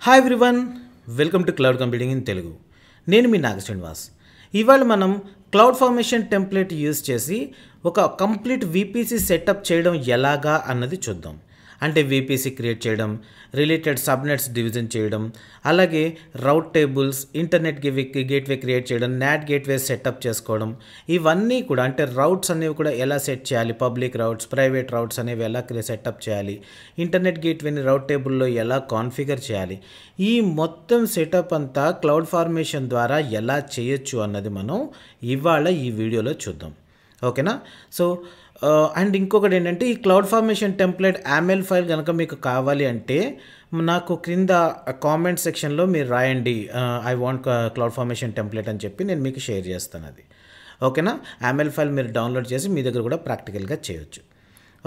Hi everyone, welcome to cloud computing in Telugu. నేను మీ నాగ శ్రీనివాస్. ఇవాళ మనం క్లౌడ్ ఫార్మేషన్ టెంప్లెట్ యూజ్ చేసి ఒక కంప్లీట్ వీపీసీ సెటప్ చేయడం ఎలాగా అన్నది చూద్దాం. అంటే వీపీసీ క్రియేట్ చేయడం, రిలేటెడ్ సబ్నెట్స్ డివిజన్ చేయడం, అలాగే రౌట్ టేబుల్స్, ఇంటర్నెట్ గేట్వే క్రియేట్ చేయడం, నాట్ గేట్వే సెటప్ చేసుకోవడం, ఇవన్నీ కూడా అంటే రౌట్స్ అనేవి కూడా ఎలా సెట్ చేయాలి, పబ్లిక్ రౌట్స్, ప్రైవేట్ రౌట్స్ అనేవి ఎలా సెటప్ చేయాలి, ఇంటర్నెట్ గేట్వేని రౌట్ టేబుల్లో ఎలా కాన్ఫిగర్ చేయాలి, ఈ మొత్తం సెటప్ అంతా క్లౌడ్ ఫార్మేషన్ ద్వారా ఎలా చేయొచ్చు అన్నది మనం ఇవాళ ఈ వీడియోలో చూద్దాం. ఓకేనా? సో అండ్ ఇంకొకటి ఏంటంటే, ఈ cloud formation template YAML file కనుక మీకు కావాలి అంటే నాకు క్రింద కామెంట్ సెక్షన్లో మీరు రాయండి, I want cloud formation template అని చెప్పి నేను మీకు షేర్ చేస్తాను అది. ఓకేనా? యామెల్ ఫైల్ మీరు డౌన్లోడ్ చేసి మీ దగ్గర కూడా ప్రాక్టికల్గా చేయొచ్చు.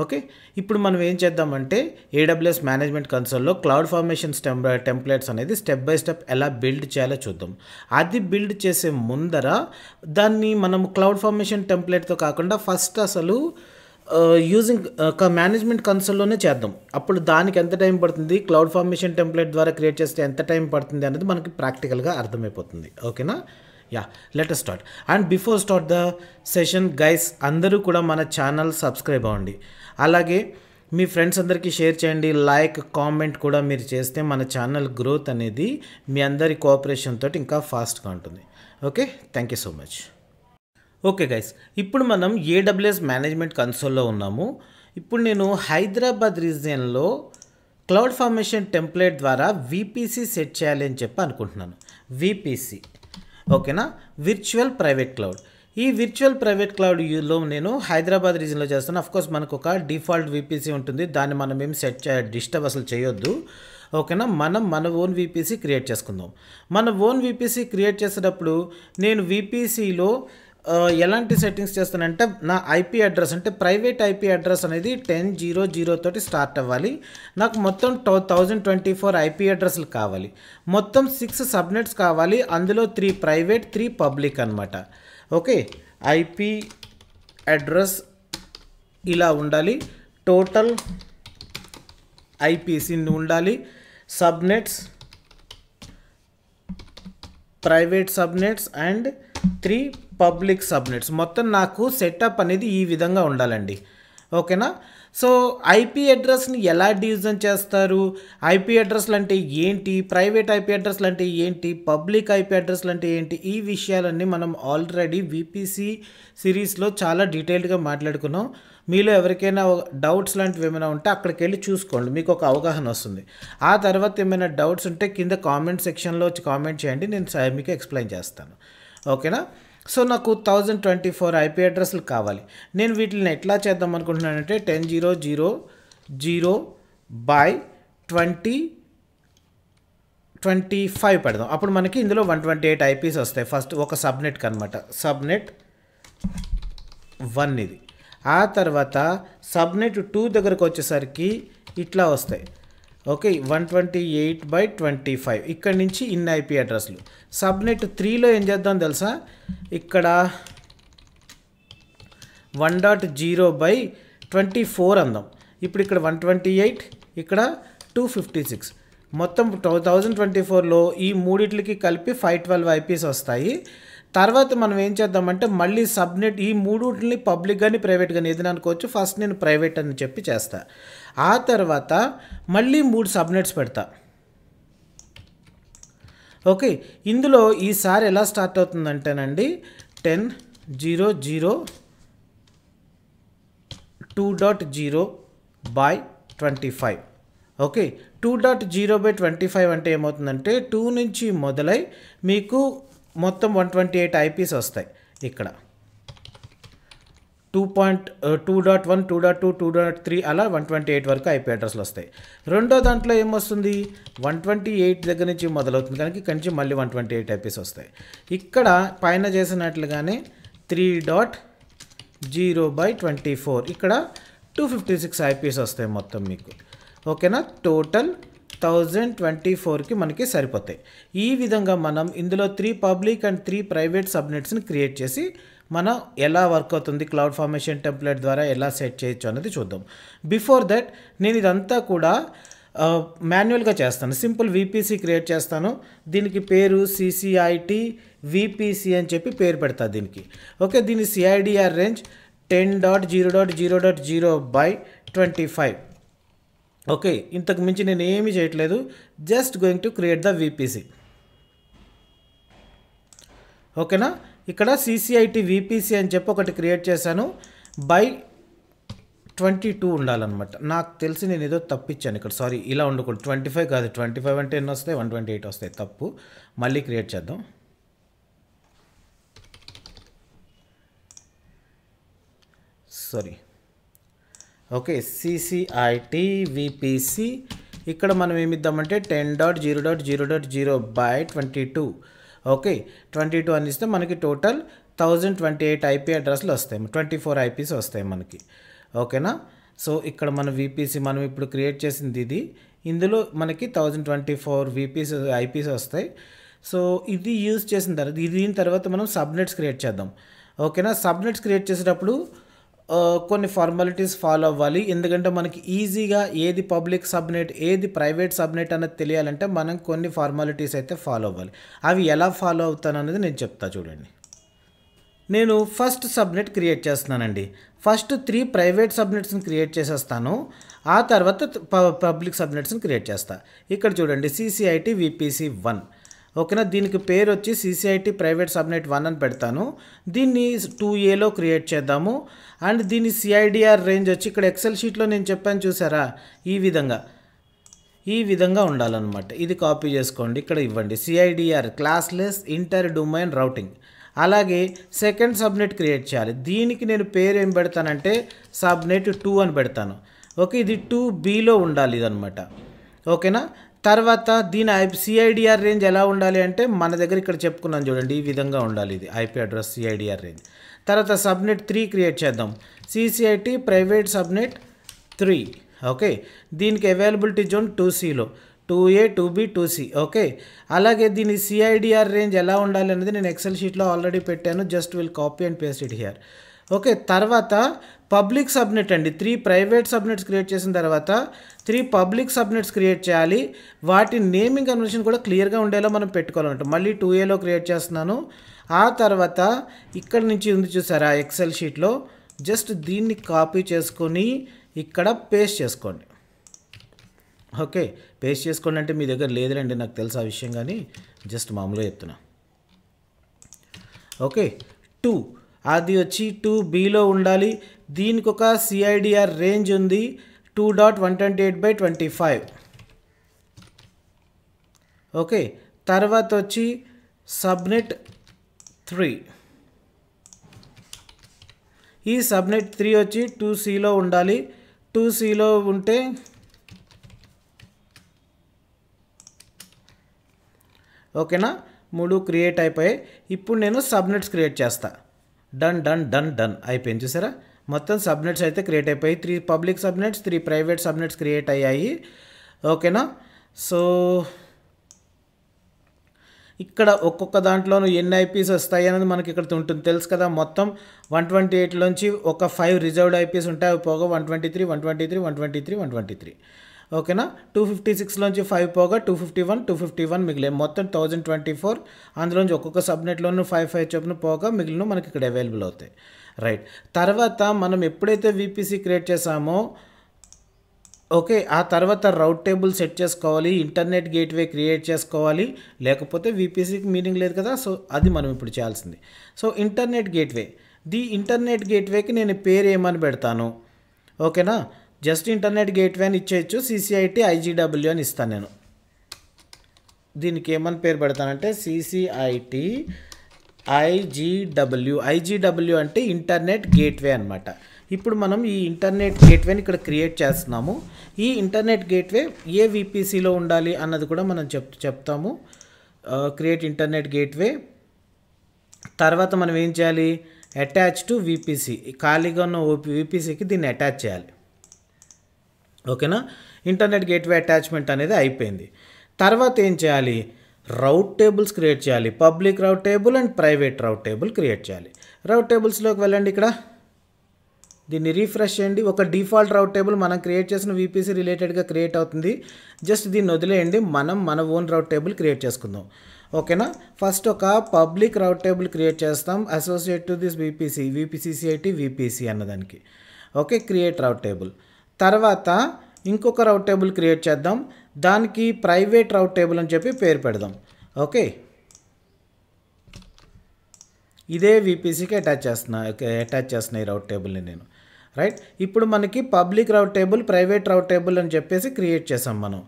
ఓకే, ఇప్పుడు మనం ఏం చేద్దామంటే AWS మేనేజ్మెంట్ కన్సోల్లో క్లౌడ్ ఫార్మేషన్ టెంప్లెట్స్ అనేది స్టెప్ బై స్టెప్ ఎలా బిల్డ్ చేయాలో చూద్దాం. అది బిల్డ్ చేసే ముందర దాన్ని మనం క్లౌడ్ ఫార్మేషన్ టెంప్లెట్తో కాకుండా ఫస్ట్ అసలు యూజింగ్ మేనేజ్మెంట్ కన్సోల్లోనే చేద్దాం. అప్పుడు దానికి ఎంత టైం పడుతుంది, క్లౌడ్ ఫార్మేషన్ టెంప్లెట్ ద్వారా క్రియేట్ చేస్తే ఎంత టైం పడుతుంది అనేది మనకి ప్రాక్టికల్గా అర్థమైపోతుంది. ఓకేనా? Yeah, let us start. And before start the session guys, అందరూ కూడా మన ఛానల్ సబ్స్క్రైబ్ అవ్వండి. అలాగే మీ ఫ్రెండ్స్ అందరికీ షేర్ చేయండి. లైక్, కామెంట్ కూడా మీరు చేస్తే మన ఛానల్ గ్రోత్ అనేది మీ అందరి కోఆపరేషన్ తోటి ఇంకా ఫాస్ట్గా ఉంటుంది. Okay, thank you so much. Okay guys, ఇప్పుడు మనం AWS మేనేజ్మెంట్ కన్సోల్లో ఉన్నాము. ఇప్పుడు నేను హైదరాబాద్ రీజియన్లో క్లౌడ్ ఫార్మేషన్ టెంప్లెట్ ద్వారా వీపీసీ సెట్ చేయాలి అని చెప్పి అనుకుంటున్నాను. వీపీసీ, ఓకేనా? Virtual private cloud. ఈ వర్చువల్ ప్రైవేట్ క్లౌడ్లో నేను హైదరాబాద్ రీజన్లో చేస్తాను. అఫ్కోర్స్ మనకు ఒక డిఫాల్ట్ వీపీసీ ఉంటుంది, దాన్ని మనం ఏం డిస్టర్బ్ అసలు చేయొద్దు. ఓకేనా? మనం మన ఓన్ వీపీసీ క్రియేట్ చేసుకుందాం. మన ఓన్ వీపీసీ క్రియేట్ చేసేటప్పుడు నేను వీపీసీలో ఎలాంటి సెట్టింగ్స్ చేస్తానంటే, నా ఐపీ అడ్రస్ అంటే ప్రైవేట్ ఐపీ అడ్రస్ అనేది 10.0.0 తోటి స్టార్ట్ అవ్వాలి. నాకు మొత్తం 1024 ఐపీ అడ్రస్లు కావాలి. మొత్తం 6 సబ్నెట్స్ కావాలి. అందులో 3 ప్రైవేట్, 3 పబ్లిక్ అనమాట. ఓకే, ఐపీ అడ్రస్ ఇలా ఉండాలి. టోటల్ ఐపీసీ ఉండాలి. Subnets, private subnets and 3 public subnets. మొత్తం నాకు సెటప్ అనేది ఈ విధంగా ఉండాలండి. ఓకేనా? సో ఐపీ అడ్రస్ని ఎలా డివిజన్ చేస్తారు, ఐపీ అడ్రస్లు అంటే ఏంటి, ప్రైవేట్ ఐపీ అడ్రస్లు అంటే ఏంటి, పబ్లిక్ ఐపీ అడ్రస్లు అంటే ఏంటి, ఈ విషయాలన్నీ మనం ఆల్రెడీ వీపీసీ సిరీస్లో చాలా డీటెయిల్డ్గా మాట్లాడుకున్నాం. మీలో ఎవరికైనా డౌట్స్ లాంటివి ఏమైనా ఉంటే అక్కడికి వెళ్ళి చూసుకోండి, మీకు ఒక అవగాహన వస్తుంది. ఆ తర్వాత ఏమైనా డౌట్స్ ఉంటే కింద కామెంట్ సెక్షన్లో వచ్చి కామెంట్ చేయండి, నేను మీకు ఎక్స్ప్లెయిన్ చేస్తాను. ఓకేనా? సో నాకు 1024 ఐపీ అడ్రస్లు కావాలి. నేను వీటిని ఎట్లా చేద్దాం అనుకుంటున్నానంటే 10.0.0/2025 పెడదాం. అప్పుడు మనకి ఇందులో 128 ఐపీస్ వస్తాయి. ఫస్ట్ ఒక సబ్నెట్కి అనమాట. సబ్నెట్ 1 ఇది. ఆ తర్వాత సబ్నెట్ 2 దగ్గరకు వచ్చేసరికి ఇట్లా వస్తాయి. ఓకే, 128/25. ఇక్కడ నుంచి ఇన్ని ఐపీ అడ్రస్లు. సబ్నెట్ 3లో ఏం చేద్దాం తెలుసా, ఇక్కడ 1.0/24 అందాం. ఇప్పుడు ఇక్కడ 128, ఇక్కడ 256. మొత్తం 1024లో ఈ మూడిట్లకి కలిపి 512 ఐపీస్ వస్తాయి. తర్వాత మనం ఏం చేద్దామంటే మళ్ళీ సబ్నెట్ ఈ మూడుని పబ్లిక్ కానీ ప్రైవేట్ కానీ ఏదైనా అనుకోవచ్చు. ఫస్ట్ నేను ప్రైవేట్ అని చెప్పి చేస్తా. ఆ తర్వాత మళ్ళీ 3 సబ్నెట్స్ పెడతా. ఓకే, ఇందులో ఈసారి ఎలా స్టార్ట్ అవుతుందంటేనండి 10.0.2.0/25. ఓకే, 2.0/25 అంటే ఏమవుతుందంటే 2 నుంచి మొదలై మీకు మొత్తం 128 ఐపీస్ వస్తాయి. ఇక్కడ 2.1, 2.2, 2.3 అలా 128 వరకు ఐపీ అడ్రస్లు వస్తాయి. రెండో దాంట్లో ఏమొస్తుంది, 128 దగ్గర నుంచి మొదలవుతుంది కనుక ఇక్కడి నుంచి మళ్ళీ 128 ఐపీస్ వస్తాయి. ఇక్కడ పైన చేసినట్లుగానే 3.0/24 ఇక్కడ 256 ఐపీస్ వస్తాయి మొత్తం మీకు. ఓకేనా? టోటల్ 1024కి మనకి సరిపోతాయి. ఈ విధంగా మనం ఇందులో 3 పబ్లిక్ అండ్ 3 ప్రైవేట్ సబ్నెట్స్ని క్రియేట్ చేసి మనం ఎలా వర్క్ అవుతుంది, క్లౌడ్ ఫార్మేషన్ టెంప్లెట్ ద్వారా ఎలా సెట్ చేయొచ్చు అనేది చూద్దాం. బిఫోర్ దట్ నేను ఇదంతా కూడా మాన్యువల్గా చేస్తాను. సింపుల్ వీపీసీ క్రియేట్ చేస్తాను. దీనికి పేరు CCIT VPC అని చెప్పి పేరు పెడతా దీనికి. ఓకే, దీని CIDR రేంజ్ 10.0.0.0/25. ఓకే, ఇంతకు మించి నేను ఏమీ చేయట్లేదు. Just going to create the VPC. ఓకేనా, ఇక్కడ CCIT VPC అని చెప్పి ఒకటి క్రియేట్ చేశాను. బై 22 ఉండాలన్నమాట. నాకు తెలిసి నేను ఏదో తప్పిచ్చాను ఇక్కడ, సారీ. ఇలా ఉండకూడదు, 25 కాదు. 25 అంటే ఎన్ని వస్తాయి? 128 వస్తాయి. తప్పు. మళ్ళీ క్రియేట్ చేద్దాం. సారీ. Okay, CCIT VPC. ఇక్కడ మనం ఏమిద్దామంటే 10.0.0.0/22. ఓకే, 22 అని ఇస్తే మనకి టోటల్ 1028 IP అడ్రస్లు వస్తాయి. 24 IPs వస్తాయి మనకి. ఓకేనా, సో ఇక్కడ మన VPC మనం ఇప్పుడు క్రియేట్ చేసింది ఇది. ఇందులో మనకి 1024 IPs వస్తాయి. సో ఇది యూజ్ చేసిన తర్వాత, దీని తర్వాత మనం సబ్నెట్స్ క్రియేట్ చేద్దాం. ఓకేనా, సబ్నెట్స్ క్రియేట్ చేసేటప్పుడు కొన్ని ఫార్మాలిటీస్ ఫాలో అవ్వాలి. ఎందుకంటే మనకి ఈజీగా ఏది పబ్లిక్ సబ్నెట్, ఏది ప్రైవేట్ సబ్నెట్ అన్నది తెలియాలంటే మనం కొన్ని ఫార్మాలిటీస్ అయితే ఫాలో అవ్వాలి. అవి ఎలా ఫాలో అవుతాను అనేది నేను చెప్తా చూడండి. నేను ఫస్ట్ సబ్నెట్ క్రియేట్ చేస్తున్నానండి. ఫస్ట్ 3 ప్రైవేట్ సబ్నెట్స్ని క్రియేట్ చేసేస్తాను. ఆ తర్వాత పబ్లిక్ సబ్నెట్స్ని క్రియేట్ చేస్తా. ఇక్కడ చూడండి, CCIT VPC 1. ఓకేనా, దీనికి పేరు వచ్చి CCIT ప్రైవేట్ సబ్నెట్ 1 అని పెడతాను. దీన్ని 2Aలో క్రియేట్ చేద్దాము. అండ్ దీని CIDR రేంజ్ వచ్చి ఇక్కడ ఎక్సెల్ షీట్లో నేను చెప్పాను చూసారా, ఈ విధంగా ఉండాలన్నమాట. ఇది కాపీ చేసుకోండి, ఇక్కడ ఇవ్వండి. CIDR classless inter domain routing. అలాగే సెకండ్ సబ్నెట్ క్రియేట్ చేయాలి. దీనికి నేను పేరు ఏం పెడతానంటే సబ్నెట్ 2 అని పెడతాను. ఓకే, ఇది 2Bలో ఉండాలి ఇదనమాట. ఓకేనా, తర్వాత దీని CIDR రేంజ్ ఎలా ఉండాలి అంటే మన దగ్గర ఇక్కడ చెప్పుకున్నాను చూడండి, ఈ విధంగా ఉండాలి. ఇది IP అడ్రస్ CIDR రేంజ్. తర్వాత సబ్నెట్ 3 క్రియేట్ చేద్దాం. CCIT private subnet 3. ఓకే, దీనికి అవైలబిలిటీ జోన్ 2Cలో, 2A 2B 2C. ఓకే, అలాగే దీని CIDR రేంజ్ ఎలా ఉండాలి అనేది నేను ఎక్సెల్ షీట్లో ఆల్రెడీ పెట్టాను. Just will copy and paste it here. Okay, తర్వాత పబ్లిక్ సబ్నెట్ అండి. 3 ప్రైవేట్ సబ్నెట్స్ క్రియేట్ చేసిన తర్వాత 3 పబ్లిక్ సబ్నెట్స్ క్రియేట్ చేయాలి. వాటి నేమింగ్ కన్వర్షన్ కూడా క్లియర్గా ఉండేలా మనం పెట్టుకోవాలంట. మళ్ళీ 2Aలో క్రియేట్ చేస్తున్నాను. ఆ తర్వాత ఇక్కడ నుంచి ఉంది చూసారా ఎక్సెల్ షీట్లో, జస్ట్ దీన్ని కాపీ చేసుకొని ఇక్కడ పేస్ట్ చేసుకోండి. ఓకే, పేస్ట్ చేసుకోండి అంటే మీ దగ్గర లేదులేండి, నాకు తెలుసు ఆ విషయం, కానీ జస్ట్ మామూలుగా చెప్తున్నా. ఓకే, 2 అది వచ్చి 2Bలో ఉండాలి. దీనికి ఒక CIDR రేంజ్ ఉంది 2.128/25. ఓకే, తర్వాత వచ్చి సబ్నెట్ 3. ఈ సబ్నెట్ 3 వచ్చి 2Cలో ఉండాలి. 2Cలో ఉంటే ఓకేనా, 3 క్రియేట్ అయిపోయాయి. ఇప్పుడు నేను సబ్నెట్స్ క్రియేట్ చేస్తా. డన్ డన్ డన్ డన్ అయిపోయింది చూసారా, మొత్తం సబ్నెట్స్ అయితే క్రియేట్ అయిపోయి 3 public subnets 3 private subnets create అయ్యాయి. ఓకేనా, సో ఇక్కడ ఒక్కొక్క దాంట్లోనూ ఎన్ని IPs వస్తాయి అనేది మనకి ఇక్కడ ఉంటుంది తెలుసు కదా. మొత్తం 128లోంచి ఒక 5 రిజర్వ్డ్ IPs ఉంటాయి. అవి పోగా 123 123 123 123. ఓకేనా, 256లోంచి 5 పోగా 251 251 మిగిలిన మొత్తం 1024. అందులోంచి ఒక్కొక్క సబ్నెట్లోనూ 5 చొప్పున పోగా మిగిలిన మనకి ఇక్కడ అవైలబుల్ అవుతాయి. రైట్, తర్వాత మనం ఎప్పుడైతే VPC క్రియేట్ చేసామో ఓకే, ఆ తర్వాత రౌట్ టేబుల్ సెట్ చేసుకోవాలి, ఇంటర్నెట్ గేట్వే క్రియేట్ చేసుకోవాలి, లేకపోతే VPCకి మీనింగ్ లేదు కదా. సో అది మనం ఇప్పుడు చేయాల్సింది. సో ఇంటర్నెట్ ఇంటర్నెట్ గేట్వేకి నేను పేరు ఏమని పెడతాను. ఓకేనా, జస్ట్ ఇంటర్నెట్ గేట్వే అని ఇచ్చేయచ్చు. CCIT IGW అని ఇస్తాను నేను. దీనికి ఏమని పేరు పెడతానంటే CCIT IGW అంటే ఇంటర్నెట్ గేట్వే అనమాట. ఇప్పుడు మనం ఈ ఇంటర్నెట్ గేట్వేని ఇక్కడ క్రియేట్ చేస్తున్నాము. ఈ ఇంటర్నెట్ గేట్వే ఏ VPCలో ఉండాలి అన్నది కూడా మనం చెప్తాము. Create internet gateway. తర్వాత మనం ఏం చేయాలి, అటాచ్ టు VPC, ఖాళీగా ఉన్న VPCకి దీన్ని అటాచ్ చేయాలి. ఓకేనా, ఇంటర్నెట్ గేట్వే అటాచ్మెంట్ అనేది అయిపోయింది. తర్వాత ఏం చేయాలి, రౌట్ టేబుల్స్ క్రియేట్ చేయాలి. Public rate table and private rate table create చేయాలి. రౌట్ టేబుల్స్లోకి వెళ్ళండి. ఇక్కడ దీన్ని రీఫ్రెష్ చేయండి. ఒక డిఫాల్ట్ రౌట్ టేబుల్ మనం క్రియేట్ చేసిన వీపీసీ రిలేటెడ్గా క్రియేట్ అవుతుంది. జస్ట్ దీన్ని వదిలేయండి, మనం మన ఓన్ రౌట్ టేబుల్ క్రియేట్ చేసుకుందాం. ఓకేనా. ఫస్ట్ ఒక పబ్లిక్ రౌట్ టేబుల్ క్రియేట్ చేస్తాం అసోసియేట్ టు దిస్ వీపీసీసీఐటీ వీపీసీ అన్నదానికి. ఓకే, క్రియేట్ రౌట్ టేబుల్. తర్వాత ఇంకొక రౌట్ టేబుల్ క్రియేట్ చేద్దాం, దానికి ప్రైవేట్ రౌట్ టేబుల్ అని చెప్పి పేరు పెడదాం. ఓకే, ఇదే వీపీసీకి అటాచ్ చేస్తున్నా ఈ రౌట్ టేబుల్ని నేను. రైట్, ఇప్పుడు మనకి పబ్లిక్ రౌట్ టేబుల్, ప్రైవేట్ రౌట్ టేబుల్ అని చెప్పేసి క్రియేట్ చేసాం మనం.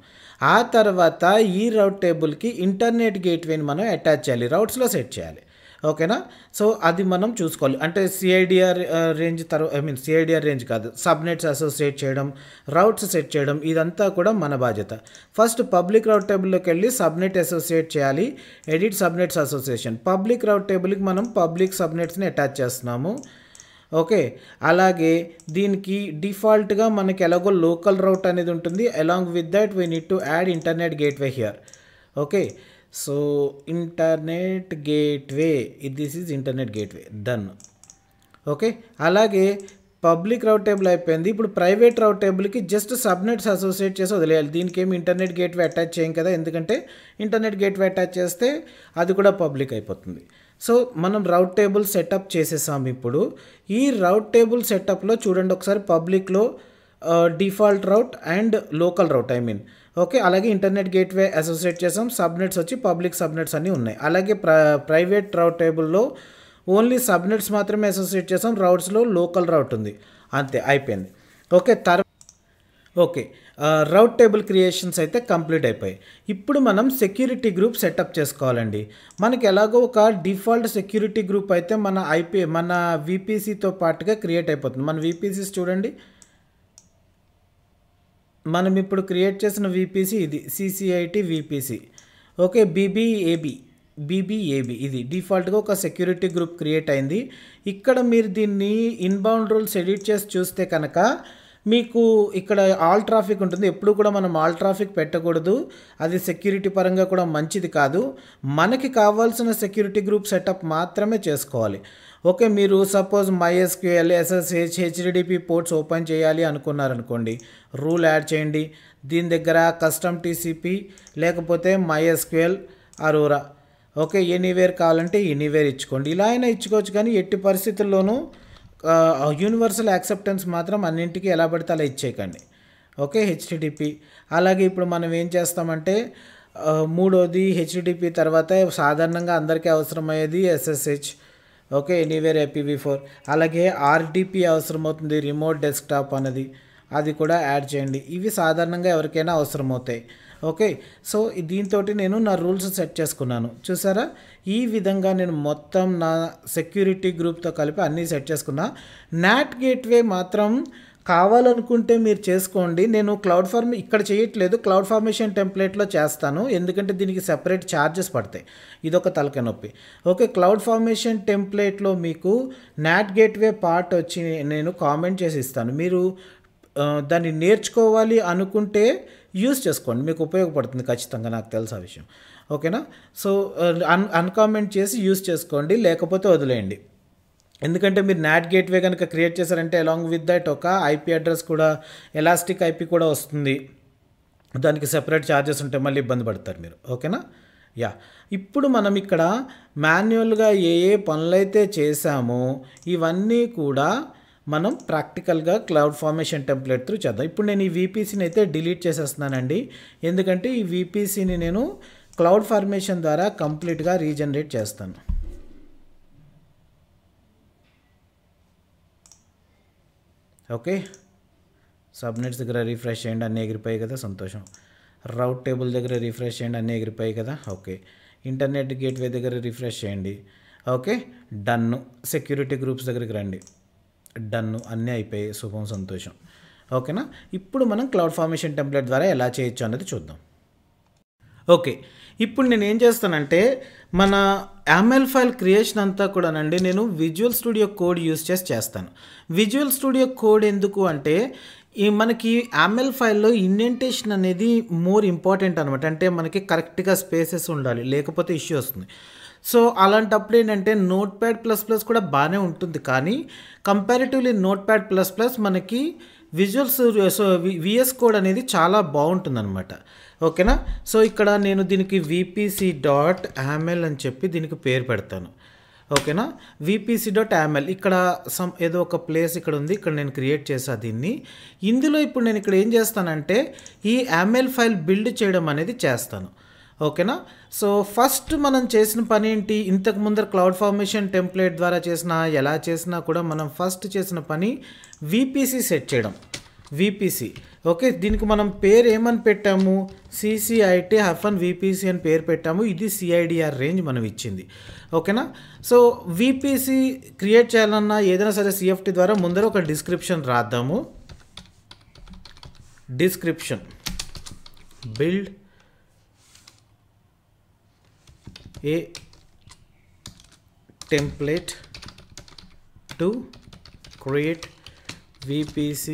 ఆ తర్వాత ఈ రౌట్ టేబుల్కి ఇంటర్నెట్ గేట్వేని మనం అటాచ్ చేయాలి, రౌట్స్లో సెట్ చేయాలి. ఓకేనా. సో అది మనం చూసుకోవాలి. అంటే సిఐడిఆర్ రేంజ్ సిఐడిఆర్ రేంజ్ కాదు, సబ్నెట్స్ అసోసియేట్ చేయడం, రౌట్స్ సెట్ చేయడం, ఇదంతా కూడా మన బాధ్యత. ఫస్ట్ పబ్లిక్ రౌట్ టేబుల్లోకి వెళ్ళి సబ్నెట్ అసోసియేట్ చేయాలి, ఎడిట్ సబ్నెట్స్ అసోసియేషన్. పబ్లిక్ రౌట్ టేబుల్కి మనం పబ్లిక్ సబ్నెట్స్ని అటాచ్ చేస్తున్నాము. ఓకే, అలాగే దీనికి డిఫాల్ట్గా మనకి ఎలాగో లోకల్ రౌట్ అనేది ఉంటుంది. Along with that we need to add internet gateway here. Okay, so internet gateway, this is internet gateway, done. Okay, అలాగే పబ్లిక్ రౌట్ టేబుల్ అయిపోయింది. ఇప్పుడు ప్రైవేట్ రౌట్ టేబుల్కి జస్ట్ సబ్నెట్స్ అసోసియేట్ చేసి వదిలేయాలి. దీనికి ఏమి ఇంటర్నెట్ గేట్వే అటాచ్ చేయం కదా, ఎందుకంటే ఇంటర్నెట్ గేట్వే అటాచ్ చేస్తే అది కూడా పబ్లిక్ అయిపోతుంది. సో మనం రౌట్ టేబుల్ సెటప్ చేసేసాం. ఇప్పుడు ఈ రౌట్ టేబుల్ సెటప్లో చూడండి ఒకసారి, పబ్లిక్లో default route and local route okay, అలాగే ఇంటర్నెట్ గేట్వే అసోసియేట్ చేసాం, సబ్నెట్స్ వచ్చి పబ్లిక్ సబ్నెట్స్ అన్నీ ఉన్నాయి. అలాగే ప్రైవేట్ రౌట్ టేబుల్లో ఓన్లీ సబ్నెట్స్ మాత్రమే అసోసియేట్ చేసాం, రౌట్స్లో లోకల్ రౌట్ ఉంది, అంతే అయిపోయింది. ఓకే, ఓకే, రౌట్ టేబుల్ క్రియేషన్స్ అయితే కంప్లీట్ అయిపోయాయి. ఇప్పుడు మనం సెక్యూరిటీ గ్రూప్ సెటప్ చేసుకోవాలండి. మనకి ఎలాగో ఒక డిఫాల్ట్ సెక్యూరిటీ గ్రూప్ అయితే మన వీపీసీతో పాటుగా క్రియేట్ అయిపోతుంది. మన వీపీసీస్ చూడండి, మనం ఇప్పుడు క్రియేట్ చేసిన వీపీసీ ఇది సిసిఐటి వీపీసీ. ఓకే, బీబీఏబి ఇది డిఫాల్ట్గా ఒక సెక్యూరిటీ గ్రూప్ క్రియేట్ అయింది. ఇక్కడ మీరు దీన్ని ఇన్బౌండ్ రూల్స్ ఎడిట్ చేసి చూస్తే కనుక మీకు ఇక్కడ ఆల్ ట్రాఫిక్ ఉంటుంది. ఎప్పుడు కూడా మనం ఆల్ ట్రాఫిక్ పెట్టకూడదు, అది సెక్యూరిటీ పరంగా కూడా మంచిది కాదు. మనకి కావాల్సిన సెక్యూరిటీ గ్రూప్ సెటప్ మాత్రమే చేసుకోవాలి. ఓకే, మీరు suppose MySQL, SSH, HTTP ports open చేయాలి అనుకున్నారనుకోండి, రూల్ యాడ్ చేయండి. దీని దగ్గర కస్టమ్ TCP లేకపోతే MySQL, అరోరా. ఓకే, ఎనీవేర్ కావాలంటే ఎనీవేర్ ఇచ్చుకోండి, ఇలా అయినా ఇచ్చుకోవచ్చు. కానీ ఎట్టి పరిస్థితుల్లోనూ యూనివర్సల్ యాక్సెప్టెన్స్ మాత్రం అన్నింటికి ఎలా పడితే అలా ఇచ్చేయకండి. Okay, HTTP. అలాగే ఇప్పుడు మనం ఏం చేస్తామంటే మూడోది HTTP తర్వాత సాధారణంగా అందరికీ అవసరమయ్యేది SSH. Okay, anywhere IPv4. అలాగే RDP అవసరమవుతుంది, రిమోట్ డెస్క్టాప్ అన్నది, అది కూడా యాడ్ చేయండి. ఇవి సాధారణంగా ఎవరికైనా అవసరమవుతాయి. ఓకే, సో దీంతో నేను నా రూల్స్ సెట్ చేసుకున్నాను. చూసారా, ఈ విధంగా నేను మొత్తం నా సెక్యూరిటీ గ్రూప్తో కలిపి అన్నీ సెట్ చేసుకున్నా. నాట్ గేట్వే మాత్రం కావాలనుకుంటే మీరు చేసుకోండి. నేను ఇక్కడ చేయట్లేదు, క్లౌడ్ ఫార్మేషన్ టెంప్లెట్లో చేస్తాను, ఎందుకంటే దీనికి సెపరేట్ ఛార్జెస్ పడతాయి. ఇదొక తలకాయ నొప్పి. ఓకే, క్లౌడ్ ఫార్మేషన్ టెంప్లెట్లో మీకు నాట్ గేట్వే పార్ట్ వచ్చి నేను కామెంట్ చేసి ఇస్తాను. మీరు దాన్ని నేర్చుకోవాలి అనుకుంటే యూస్ చేసుకోండి, మీకు ఉపయోగపడుతుంది ఖచ్చితంగా, నాకు తెలుసు ఆ విషయం. ఓకేనా. సో అన్కామెంట్ చేసి యూస్ చేసుకోండి, లేకపోతే వదిలేయండి. ఎందుకంటే మీరు నాట్ గేట్వే కనుక క్రియేట్ చేశారంటే అలాంగ్ విత్ దట్ ఒక IP అడ్రస్ కూడా, ఎలాస్టిక్ IP కూడా వస్తుంది, దానికి సెపరేట్ ఛార్జెస్ ఉంటాయి, మళ్ళీ ఇబ్బంది పడతారు మీరు. ఓకేనా. యా, ఇప్పుడు మనం ఇక్కడ మాన్యువల్గా ఏ పనులైతే చేసామో ఇవన్నీ కూడా మనం ప్రాక్టికల్గా క్లౌడ్ ఫార్మేషన్ టెంప్లెట్ త్రూ చేద్దాం. ఇప్పుడు నేను ఈ వీపీసీని అయితే డిలీట్ చేసేస్తున్నానండి, ఎందుకంటే ఈ వీపీసీని నేను క్లౌడ్ ఫార్మేషన్ ద్వారా కంప్లీట్గా రీజనరేట్ చేస్తాను. ఓకే, సబ్నెట్స్ దగ్గర రిఫ్రెష్ చేయండి, అన్నీ ఎగిరిపోయాయి కదా, సంతోషం. రౌట్ టేబుల్ దగ్గర రిఫ్రెష్ చేయండి, అన్నీ ఎగిరిపోయాయి కదా. ఓకే, ఇంటర్నెట్ గేట్వే దగ్గర రిఫ్రెష్ చేయండి. ఓకే, డన్ను. సెక్యూరిటీ గ్రూప్స్ దగ్గరికి రండి, డన్ను. అన్నీ అయిపోయాయి, శుభం, సంతోషం. ఓకేనా. ఇప్పుడు మనం క్లౌడ్ ఫార్మేషన్ టెంప్లెట్ ద్వారా ఎలా చేయొచ్చు అన్నది చూద్దాం. ఓకే, ఇప్పుడు నేను ఏం చేస్తానంటే మన యామెల్ ఫైల్ క్రియేషన్ అంతా కూడానండి నేను విజువల్ స్టూడియో కోడ్ యూస్ చేస్తాను. విజువల్ స్టూడియో కోడ్ ఎందుకు అంటే ఈ మనకి యామెల్ ఫైల్లో ఇండెంటేషన్ అనేది మోర్ ఇంపార్టెంట్ అనమాట. అంటే మనకి కరెక్ట్గా స్పేసెస్ ఉండాలి, లేకపోతే ఇష్యూ వస్తుంది. సో అలాంటప్పుడు ఏంటంటే నోట్ ప్యాడ్ ప్లస్ ప్లస్ కూడా బాగానే ఉంటుంది, కానీ comparatively note pad plus plus మనకి విఎస్ కోడ్ అనేది చాలా బాగుంటుంది అనమాట. ఓకేనా. సో ఇక్కడ నేను దీనికి vpc.aml అని చెప్పి దీనికి పేరు పెడతాను. ఓకేనా. vpc.aml ఇక్కడ ఏదో ఒక ప్లేస్ ఇక్కడ ఉంది, ఇక్కడ నేను క్రియేట్ చేసా దీన్ని. ఇందులో ఇప్పుడు నేను ఇక్కడ ఏం చేస్తానంటే ఈ యామెల్ ఫైల్ బిల్డ్ చేయడం అనేది చేస్తాను. ఓకేనా. సో ఫస్ట్ మనం చేసిన పని ఏంటి, ఇంతకు ముందర క్లౌడ్ ఫార్మేషన్ టెంప్లెట్ ద్వారా ఎలా చేసినా కూడా మనం ఫస్ట్ చేసిన పని VPC సెట్ చేయడం. VPC okay. దీనికి మనం పేరు ఏమని పెట్టాము, CCIT-VPC అని పేరు పెట్టాము. ఇది CIDR రేంజ్ మనం ఇచ్చింది. ఓకేనా. సో VPC క్రియేట్ చేయాలన్నా ఏదైనా సరే CFT ద్వారా ముందర ఒక డిస్క్రిప్షన్ రాద్దాము. Description build a template to create VPC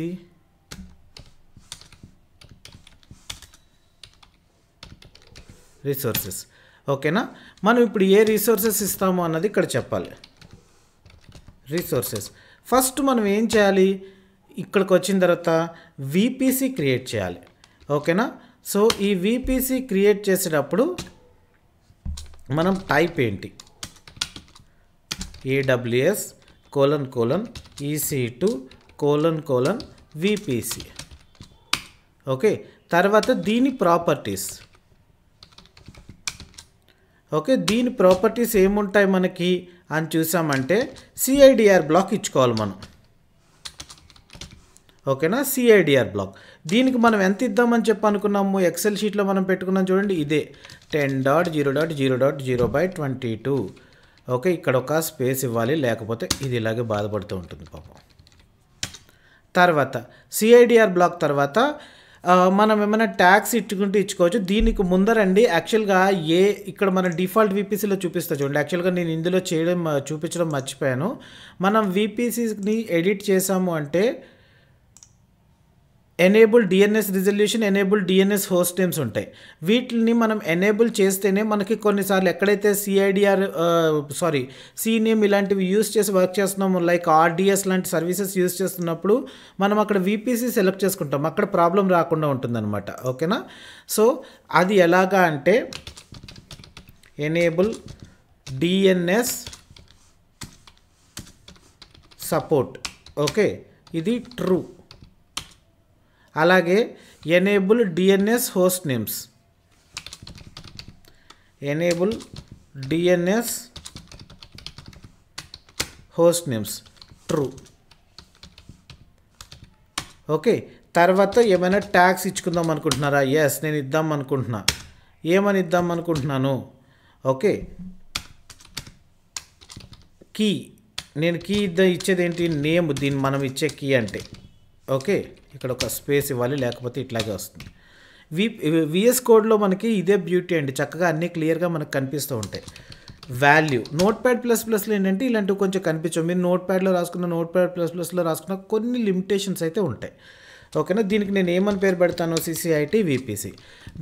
resources. ఓకేనా. మనం ఇప్పుడు ఏ రిసోర్సెస్ ఇస్తామో అన్నది ఇక్కడ చెప్పాలి. రిసోర్సెస్ ఫస్ట్ మనం ఏం చేయాలి, ఇక్కడికి వచ్చిన తర్వాత VPC క్రియేట్ చేయాలి. ఓకేనా. సో ఈ VPC క్రియేట్ చేసేటప్పుడు మనం టైప్ ఏంటి, AWS ::EC2 VPC. ఓకే. తర్వాత దీని ప్రాపర్టీస్. ఓకే. దీని ప్రాపర్టీస్ ఏముంటాయి మనకి అని చూసామంటే CIDR బ్లాక్ ఇచ్చుకోవాలి మనం. ఓకేనా. CIDR బ్లాక్ దీనికి మనం ఎంత ఇద్దామని చెప్పి అనుకున్నాము, ఎక్సెల్ షీట్లో మనం పెట్టుకున్నాం చూడండి, ఇదే 10.0.0.0/22. ఓకే. ఇక్కడ ఒక స్పేస్ ఇవ్వాలి, లేకపోతే ఇది ఇలాగే బాధపడుతూ ఉంటుంది పాపం. తర్వాత CIDR బ్లాక్ తర్వాత మనం ఏమైనా ట్యాగ్స్ ఇచ్చుకోవచ్చు. దీనికి ముందరండి యాక్చువల్గా ఇక్కడ మన డిఫాల్ట్ VPCలో చూపిస్తా చూడండి. యాక్చువల్గా నేను ఇందులో చూపించడం మర్చిపోయాను. మనం VPCని ఎడిట్ చేసాము అంటే enable DNS resolution, enable DNS host names ఉంటాయి. వీటిని మనం ఎనేబుల్ చేస్తేనే మనకి కొన్నిసార్లు ఎక్కడైతే CNAME ఇలాంటివి యూస్ చేసి వర్క్ చేస్తున్నాము, లైక్ RDS లాంటి సర్వీసెస్ యూస్ చేస్తున్నప్పుడు మనం అక్కడ VPC సెలెక్ట్ చేసుకుంటాం, అక్కడ ప్రాబ్లం రాకుండా ఉంటుందన్నమాట. ఓకేనా. సో అది ఎలాగా అంటే ఎనేబుల్ DNS సపోర్ట్. ఓకే. ఇది ట్రూ. అలాగే enable DNS host names, enable DNS host names true. Okay. తర్వాత ఏమైనా ట్యాగ్స్ ఇచ్చుకుందాం అనుకుంటున్నారా? ఎస్, నేను ఇద్దాం అనుకుంటున్నా. ఏమని ఇద్దాం అనుకుంటున్నాను? ఓకే. కీ. నేను కీ ఇచ్చేది ఏంటి, నేమ్. దీన్ని మనం ఇచ్చే కీ అంటే ఓకే. ఇక్కడ ఒక స్పేస్ ఇవ్వాలి, లేకపోతే ఇట్లాగే వస్తుంది. VS కోడ్లో మనకి ఇదే బ్యూటీ అండి, చక్కగా అన్నీ క్లియర్గా మనకు కనిపిస్తూ ఉంటాయి. వాల్యూ నోట్ ప్యాడ్ ప్లస్ ప్లస్లో ఏంటంటే ఇలాంటివి కొంచెం కనిపించవు. మీరు నోట్ ప్యాడ్లో రాసుకున్న, నోట్ ప్యాడ్ ప్లస్ ప్లస్లో రాసుకున్న కొన్ని లిమిటేషన్స్ అయితే ఉంటాయి. ఓకేనా. దీనికి నేను ఏమని పేరు పెడతాను, CCIT VPC.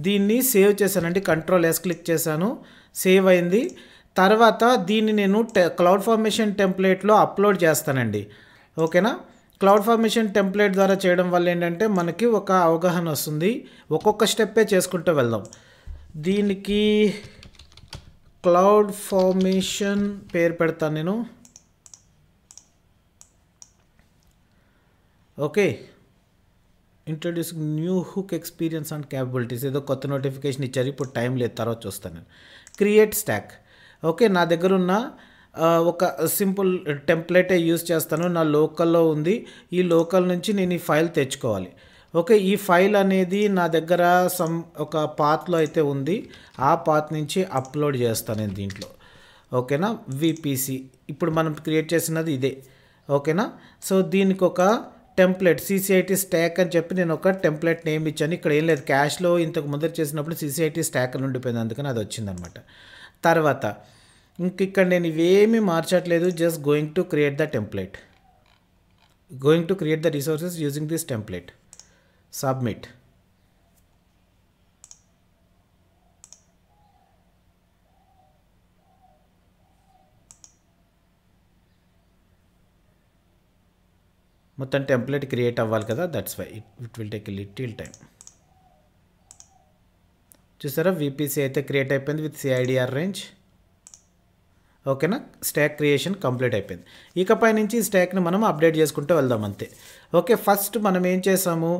దీన్ని సేవ్ చేశానండి, Ctrl+S క్లిక్ చేశాను, సేవ్ అయింది. తర్వాత దీన్ని నేను క్లౌడ్ ఫార్మేషన్ టెంప్లెట్లో అప్లోడ్ చేస్తానండి. ఓకేనా. క్లౌడ్ ఫార్మేషన్ టెంప్లెట్ ద్వారా చేయడం వల్ల ఏంటంటే మనకి ఒక అవగాహన వస్తుంది. ఒక్కొక్క స్టెప్పే చేసుకుంటూ వెళ్దాం. దీనికి క్లౌడ్ ఫార్మేషన్ పేరు పెడతాను నేను. Okay. Introduce new hook experience and capabilities. ఏదో కొత్త నోటిఫికేషన్ ఇచ్చారు, ఇప్పుడు టైం లేదు, తర్వాత చూస్తాను నేను. Create stock. ఓకే. నా దగ్గర ఉన్న ఒక సింపుల్ టెంప్లెటే యూస్ చేస్తాను, నా లోకల్లో ఉంది. ఈ లోకల్ నుంచి నేను ఈ ఫైల్ తెచ్చుకోవాలి. ఓకే. ఈ ఫైల్ అనేది నా దగ్గర ఒక పాత్లో అయితే ఉంది, ఆ పాత్ నుంచి అప్లోడ్ చేస్తాను నేను దీంట్లో. ఓకేనా. VPC ఇప్పుడు మనం క్రియేట్ చేసినది ఇదే. ఓకేనా. సో దీనికి ఒక టెంప్లెట్ CCIT స్టాక్ అని చెప్పి నేను ఒక టెంప్లెట్ నేమ్ ఇచ్చాను. ఇక్కడ ఏం లేదు, క్యాష్లో ఇంతకు ముందర చేసినప్పుడు CCIT స్టాక్ అని ఉండిపోయింది, అందుకని అది వచ్చిందనమాట. తర్వాత ఇక్కడ నేను ఇవేమీ మార్చట్లేదు, just going to create the template, going to create the resources using this template, submit. మొత్తం టెంప్లెట్ క్రియేట్ అవ్వాలి కదా, that's why it will take a little time. చూసారా, VPC అయితే క్రియేట్ అయిపోయింది విత్ CIDR రేంజ్. ఓకేనా, స్టాక్ క్రియేషన్ కంప్లీట్ అయిపోయింది. ఇకపై నుంచి ఈ స్టాక్ని మనం అప్డేట్ చేసుకుంటూ వెళ్దాం అంతే. ఓకే, ఫస్ట్ మనం ఏం చేసాము,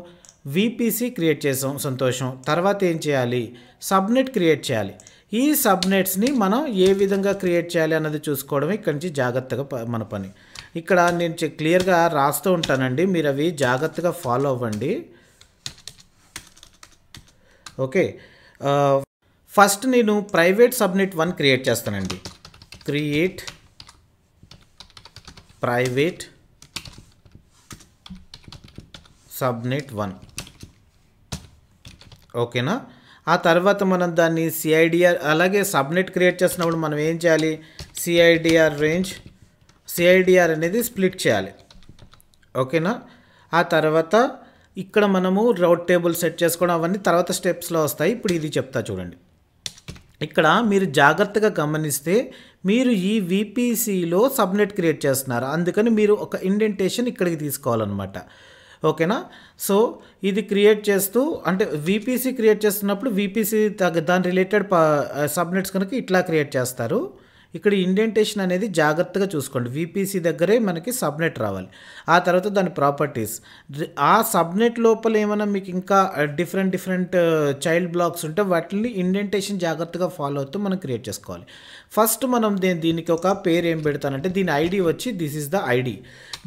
VPC క్రియేట్ చేసాం, సంతోషం. తర్వాత ఏం చేయాలి, సబ్నెట్ క్రియేట్ చేయాలి. ఈ సబ్నెట్స్ని మనం ఏ విధంగా క్రియేట్ చేయాలి అన్నది చూసుకోవడం ఇక్కడి నుంచి జాగ్రత్తగా మన పని. ఇక్కడ నేను క్లియర్గా రాస్తూ ఉంటానండి, మీరు అవి జాగ్రత్తగా ఫాలో అవ్వండి. ఓకే, ఫస్ట్ నేను ప్రైవేట్ సబ్నెట్ 1 క్రియేట్ చేస్తానండి. Create private subnet 1. ఓకేనా, ఆ తర్వాత మనం దాన్ని CIDR, అలాగే సబ్నెట్ క్రియేట్ చేసినప్పుడు మనం ఏం చేయాలి, CIDR రేంజ్, CIDR అనేది స్ప్లిట్ చేయాలి. ఓకేనా, ఆ తర్వాత ఇక్కడ మనము రౌట్ టేబుల్ సెట్ చేసుకోవడం అవన్నీ తర్వాత స్టెప్స్లో వస్తాయి. ఇప్పుడు ఇది చెప్తా చూడండి. ఇక్కడ మీరు జాగ్రత్తగా గమనిస్తే మీరు ఈ VPCలో సబ్నెట్ క్రియేట్ చేస్తున్నారు, అందుకని మీరు ఒక ఇండెంటేషన్ ఇక్కడికి తీసుకోవాలన్నమాట. ఓకేనా, సో ఇది క్రియేట్ చేస్తూ, అంటే VPC క్రియేట్ చేస్తున్నప్పుడు VPC దాని రిలేటెడ్ సబ్నెట్స్ కనుక ఇట్లా క్రియేట్ చేస్తారు. ఇక్కడ ఇండెంటేషన్ అనేది జాగ్రత్తగా చూసుకోండి, VPC దగ్గరే మనకి సబ్నెట్ రావాలి. ఆ తర్వాత దాని ప్రాపర్టీస్, ఆ సబ్నెట్ లోపల ఏమైనా మీకు ఇంకా డిఫరెంట్ చైల్డ్ బ్లాక్స్ ఉంటే వాటిని ఇండెంటేషన్ జాగ్రత్తగా ఫాలో అవుతూ మనం క్రియేట్ చేసుకోవాలి. ఫస్ట్ మనం దీనికి ఒక పేరు ఏం పెడతానంటే, దీని ఐడి వచ్చి దిస్ ఈజ్ ద ఐడి.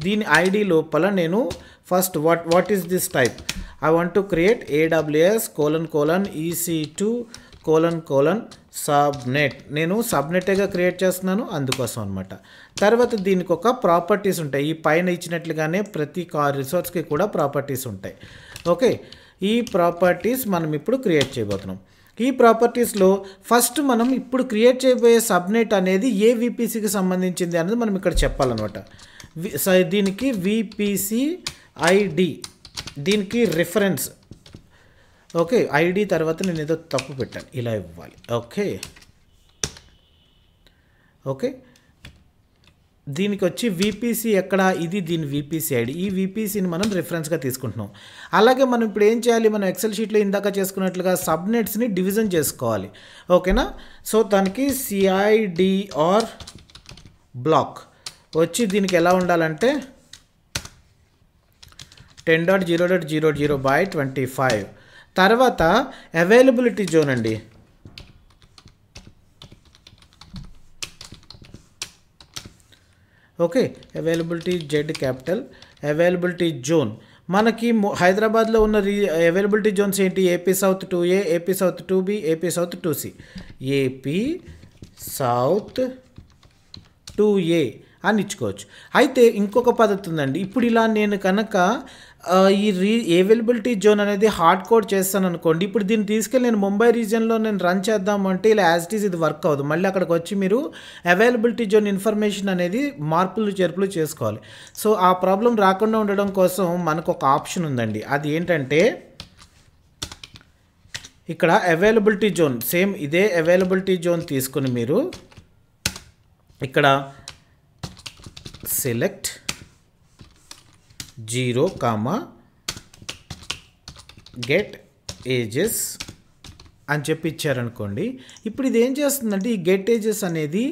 దీని ఐడి లోపల నేను first what is this type, I want to create AWS EC2 subnet. నేను సబ్నెట్గా క్రియేట్ చేస్తున్నాను అందుకోసం అనమాట. తర్వాత దీనికి ఒక ప్రాపర్టీస్ ఉంటాయి, ఈ పైన ఇచ్చినట్లుగానే ప్రతి రిసోర్స్కి కూడా ప్రాపర్టీస్ ఉంటాయి. ఓకే, ఈ ప్రాపర్టీస్ మనం ఇప్పుడు క్రియేట్ చేయబోతున్నాం. ఈ ప్రాపర్టీస్లో ఫస్ట్ మనం ఇప్పుడు క్రియేట్ చేయబోయే సబ్నెట్ అనేది ఏ VPCకి సంబంధించింది అనేది మనం ఇక్కడ చెప్పాలన్నమాట. దీనికి VPC ID, దీనికి రిఫరెన్స్. ఓకే, ఐడి తర్వాత నేను ఏదో తప్పు పెట్టాను, ఇలా ఇవ్వాలి. ఓకే, దీనికి వచ్చి VPC ఎక్కడ, ఇది దీని VPC ఐడి. ఈ VPCని మనం రిఫరెన్స్గా తీసుకుంటున్నాం. అలాగే మనం ఇప్పుడు ఏం చేయాలి, మనం ఎక్సెల్ షీట్లో ఇందాక చేసుకున్నట్లుగా సబ్నెట్స్ని డివిజన్ చేసుకోవాలి. ఓకేనా, సో దానికి CIDR బ్లాక్ వచ్చి దీనికి ఎలా ఉండాలంటే 10.0.0.0/25. తర్వాత అవైలబిలిటీ జోన్ అండి. ఓకే, అవైలబిలిటీ అవైలబిలిటీ జోన్ మనకి హైదరాబాద్లో ఉన్న అవైలబిలిటీ జోన్స్ ఏంటి, AP South 2A, AP South 2B, AP South 2C. AP South 2A అని ఇచ్చుకోవచ్చు. అయితే ఇంకొక పద్ధతి ఉందండి. ఇప్పుడు ఇలా నేను కనుక ఈ అవైలబిలిటీ జోన్ అనేది హార్డ్ కోడ్ చేస్తాను అనుకోండి, ఇప్పుడు దీన్ని తీసుకెళ్ళి నేను ముంబై రీజియన్లో నేను రన్ చేద్దాం అంటే ఇలా యాజ్ ఇట్ ఈజ్ ఇది వర్క్ అవ్వదు. మళ్ళీ అక్కడికి వచ్చి మీరు అవైలబిలిటీ జోన్ ఇన్ఫర్మేషన్ అనేది మార్పులు చేర్పులు చేసుకోవాలి. సో ఆ ప్రాబ్లం రాకుండా ఉండడం కోసం మనకు ఒక ఆప్షన్ ఉందండి. అది ఏంటంటే ఇక్కడ అవైలబిలిటీ జోన్, సేమ్ ఇదే అవైలబిలిటీ జోన్ తీసుకుని మీరు ఇక్కడ సెలెక్ట్ 0, గెట్ ఏజెస్ అని చెప్పి ఇచ్చారనుకోండి. ఇప్పుడు ఇది ఏం చేస్తుందంటే ఈ గెట్ ఏజెస్ అనేది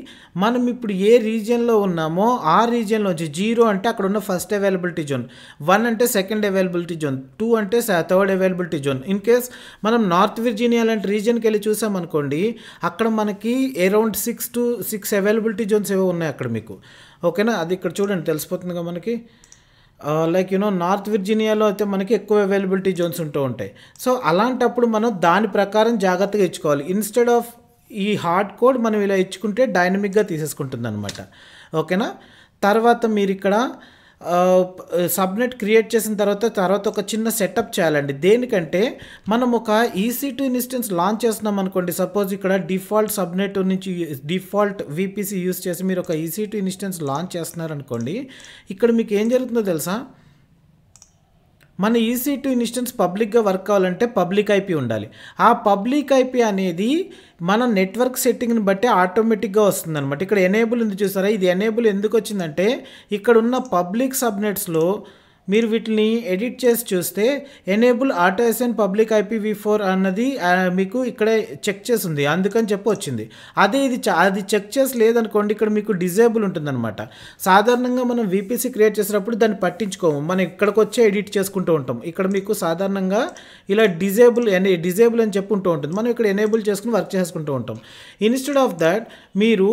మనం ఇప్పుడు ఏ రీజియన్లో ఉన్నామో ఆ రీజియన్లోంచి 0 అంటే అక్కడ ఉన్న ఫస్ట్ అవైలబిలిటీ జోన్, 1 అంటే సెకండ్ అవైలబిలిటీ జోన్, 2 అంటే third availability zone. In case మనం నార్త్ విర్జీనియా లాంటి రీజియన్కి వెళ్ళి చూసామనుకోండి, అక్కడ మనకి అరౌండ్ 6 అవైలబిలిటీ జోన్స్ ఏవో ఉన్నాయి అక్కడ మీకు. ఓకేనా, అది ఇక్కడ చూడండి తెలిసిపోతుందిగా మనకి. లైక్ నార్త్ విర్జీనియాలో అయితే మనకి ఎక్కువ అవైలబిలిటీ జోన్స్ ఉంటూ ఉంటాయి. సో అలాంటప్పుడు మనం దాని ప్రకారం జాగ్రత్తగా ఇచ్చుకోవాలి. ఇన్స్టెడ్ ఆఫ్ ఈ హార్డ్ కోడ్ మనం ఇలా ఇచ్చుకుంటే డైనమిక్గా తీసేసుకుంటుంది అనమాట. ఓకేనా, తర్వాత మీరు ఇక్కడ సబ్నెట్ క్రియేట్ చేసిన తర్వాత ఒక చిన్న సెటప్ చేయాలండి. దేనికంటే మనం ఒక EC2 ఇన్స్టెన్స్ లాంచ్ చేస్తున్నాం అనుకోండి. సపోజ్ ఇక్కడ డిఫాల్ట్ సబ్నెట్ నుంచి డిఫాల్ట్ VPC యూస్ చేసి మీరు ఒక EC2 ఇన్స్టెన్స్ లాంచ్ చేస్తున్నారనుకోండి. ఇక్కడ మీకు ఏం జరుగుతుందో తెలుసా? మన EC2 ఇన్స్టెన్స్ పబ్లిక్గా వర్క్ కావాలంటే పబ్లిక్ IP ఉండాలి. ఆ పబ్లిక్ IP అనేది మన నెట్వర్క్ సెట్టింగ్ని బట్టి ఆటోమేటిక్గా వస్తుందన్నమాట. ఇక్కడ ఎనేబుల్ ఉంది చూసారా? ఇది ఎనేబుల్ ఎందుకు వచ్చిందంటే ఇక్కడ ఉన్న పబ్లిక్ సబ్నెట్స్లో మీరు వీటిని ఎడిట్ చేసి చూస్తే enable auto assign public IPv4 అన్నది మీకు ఇక్కడ చెక్ చేసి ఉంది, అందుకని చెప్పి వచ్చింది. అదే అది చెక్ చేసి లేదనుకోండి, ఇక్కడ మీకు డిజేబుల్ ఉంటుందన్నమాట. సాధారణంగా మనం VPC క్రియేట్ చేసేటప్పుడు దాన్ని పట్టించుకోము, మనం ఇక్కడికి వచ్చే ఎడిట్ చేసుకుంటూ ఉంటాం. ఇక్కడ మీకు సాధారణంగా ఇలా డిజేబుల్ అని చెప్పి ఉంటూ ఉంటుంది. మనం ఇక్కడ ఎనేబుల్ చేసుకుని వర్క్ చేసుకుంటూ ఉంటాం. ఇన్స్టెడ్ ఆఫ్ దాట్ మీరు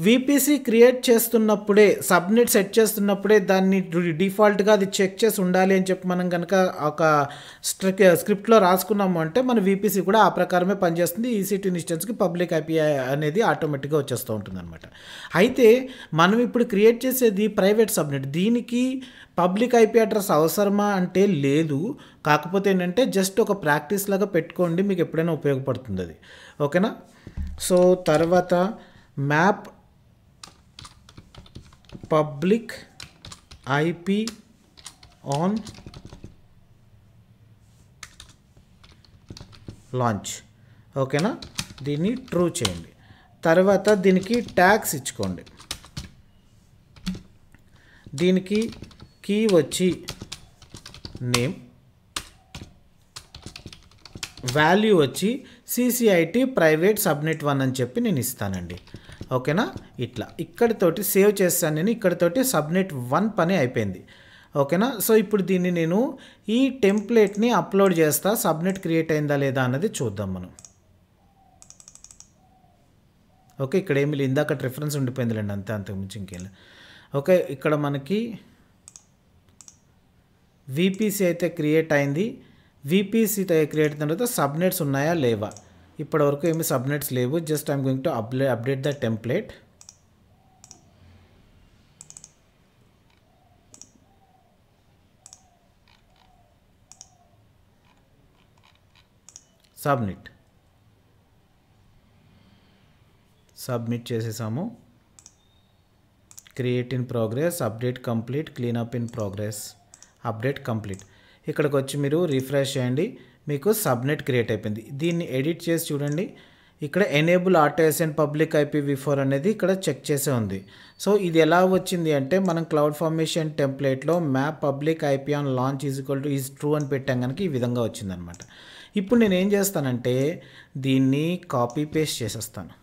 VPC క్రియేట్ చేస్తున్నప్పుడే సబ్నెట్ సెట్ చేస్తున్నప్పుడే దాన్ని డిఫాల్ట్గా అది చెక్ చేసి ఉండాలి అని చెప్పి మనం కనుక ఒక స్క్రిప్ట్లో రాసుకున్నాము అంటే మన VPC కూడా ఆ ప్రకారమే పనిచేస్తుంది. EC2 ఇన్స్టెన్స్కి పబ్లిక్ IP అనేది ఆటోమేటిక్గా వచ్చేస్తూ ఉంటుంది అనమాట. అయితే మనం ఇప్పుడు క్రియేట్ చేసేది ప్రైవేట్ సబ్నెట్. దీనికి పబ్లిక్ IP అడ్రస్ అవసరమా అంటే లేదు. కాకపోతే ఏంటంటే జస్ట్ ఒక ప్రాక్టీస్ లాగా పెట్టుకోండి, మీకు ఎప్పుడైనా ఉపయోగపడుతుంది అది. ఓకేనా? సో తర్వాత map public IP on launch. ఓకేనా? దీన్ని ట్రూ చేయండి. తర్వాత దీనికి ట్యాగ్స్ ఇచ్చుకోండి. దీనికి కీ వచ్చి నేమ్, వాల్యూ వచ్చి CCIT ప్రైవేట్ సబ్నెట్ 1 అని చెప్పి నేను ఇస్తానండి. ఓకేనా? ఇట్లా ఇక్కడితోటి సేవ్ చేస్తాను నేను. ఇక్కడితోటి సబ్నెట్ 1 పని అయిపోయింది. ఓకేనా? సో ఇప్పుడు దీన్ని నేను ఈ టెంప్లెట్ని అప్లోడ్ చేస్తా. సబ్నెట్ క్రియేట్ అయిందా లేదా అన్నది చూద్దాం మనం. ఓకే, ఇక్కడ ఏమి లేదు, ఇందాక రిఫరెన్స్ ఉండిపోయిందిలేండి, అంతకుమించి ఇంకేం. ఓకే, ఇక్కడ మనకి VPC అయితే క్రియేట్ అయింది. VPC క్రియేట్ అయిన తర్వాత సబ్నెట్స్ ఉన్నాయా లేవా? ఇప్పటివరకు ఏమి సబ్నెట్స్ లేవు. Just I'm going to update the template. Submit చేసేసాము. Create in progress, update complete, cleanup in progress, update complete. ఇక్కడికి వచ్చి మీరు రిఫ్రెష్ చేయండి, మీకు సబ్నెట్ క్రియేట్ అయిపోయింది. దీన్ని ఎడిట్ చేసి చూడండి. ఇక్కడ enable auto assign public IPv4 అనేది ఇక్కడ చెక్ చేసే ఉంది. సో ఇది ఎలా వచ్చింది అంటే మనం క్లౌడ్ ఫార్మేషన్ టెంప్లెట్లో map public IP on launch is true అని పెట్టాం కనుక ఈ విధంగా వచ్చిందనమాట. ఇప్పుడు నేను ఏం చేస్తానంటే దీన్ని కాపీ పేస్ట్ చేసేస్తాను.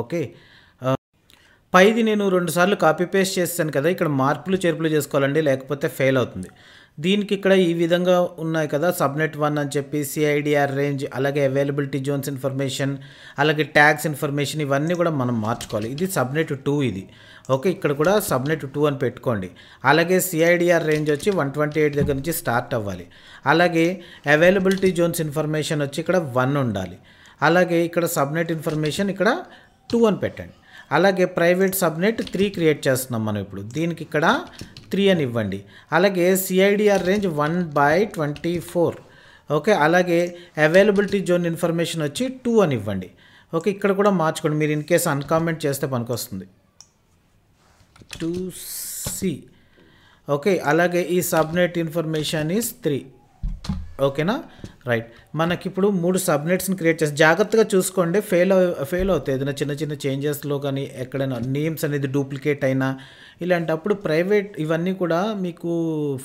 ఓకే, పైది నేను 2 సార్లు కాపీ పేస్ట్ చేస్తాను కదా, ఇక్కడ మార్పులు చేర్పులు చేసుకోవాలండి, లేకపోతే ఫెయిల్ అవుతుంది. దీనికి ఇక్కడ ఈ విధంగా ఉన్నాయి కదా, సబ్నెట్ 1 అని చెప్పి CIDR రేంజ్, అలాగే అవైలబిలిటీ జోన్స్ ఇన్ఫర్మేషన్, అలాగే ట్యాగ్స్ ఇన్ఫర్మేషన్, ఇవన్నీ కూడా మనం మార్చుకోవాలి. ఇది సబ్నెట్ 2 ఇది. ఓకే, ఇక్కడ కూడా సబ్నెట్ 2 అని పెట్టుకోండి. అలాగే CIDR రేంజ్ వచ్చి 128 దగ్గర నుంచి స్టార్ట్ అవ్వాలి. అలాగే అవైలబిలిటీ జోన్స్ ఇన్ఫర్మేషన్ వచ్చి ఇక్కడ 1 ఉండాలి. అలాగే ఇక్కడ సబ్నెట్ ఇన్ఫర్మేషన్ ఇక్కడ 2 అని పెట్టండి. అలాగే ప్రైవేట్ సబ్నెట్ 3 క్రియేట్ చేస్తున్నాం మనం ఇప్పుడు, దీనికి ఇక్కడ 3 అని ఇవ్వండి. అలాగే CIDR రేంజ్ 1/24. ఓకే, అలాగే అవైలబిలిటీ జోన్ ఇన్ఫర్మేషన్ వచ్చి 2 అని ఇవ్వండి. ఓకే, ఇక్కడ కూడా మార్చుకోండి, మీరు ఇన్ కేస్ అన్కామెంట్ చేస్తే పనికొస్తుంది. 2C. ఓకే, అలాగే ఈ సబ్నెట్ ఇన్ఫర్మేషన్ ఈజ్ 3. ఓకేనా? రైట్, మనకి ఇప్పుడు 3 సబ్నెట్స్ని క్రియేట్ చేసి జాగ్రత్తగా చూసుకోండి, ఫెయిల్ అవుతాయి ఏదైనా చిన్న చిన్న చేంజెస్లో, కానీ ఎక్కడైనా నేమ్స్ అనేది డూప్లికేట్ అయినా ఇలాంటప్పుడు ప్రైవేట్ ఇవన్నీ కూడా మీకు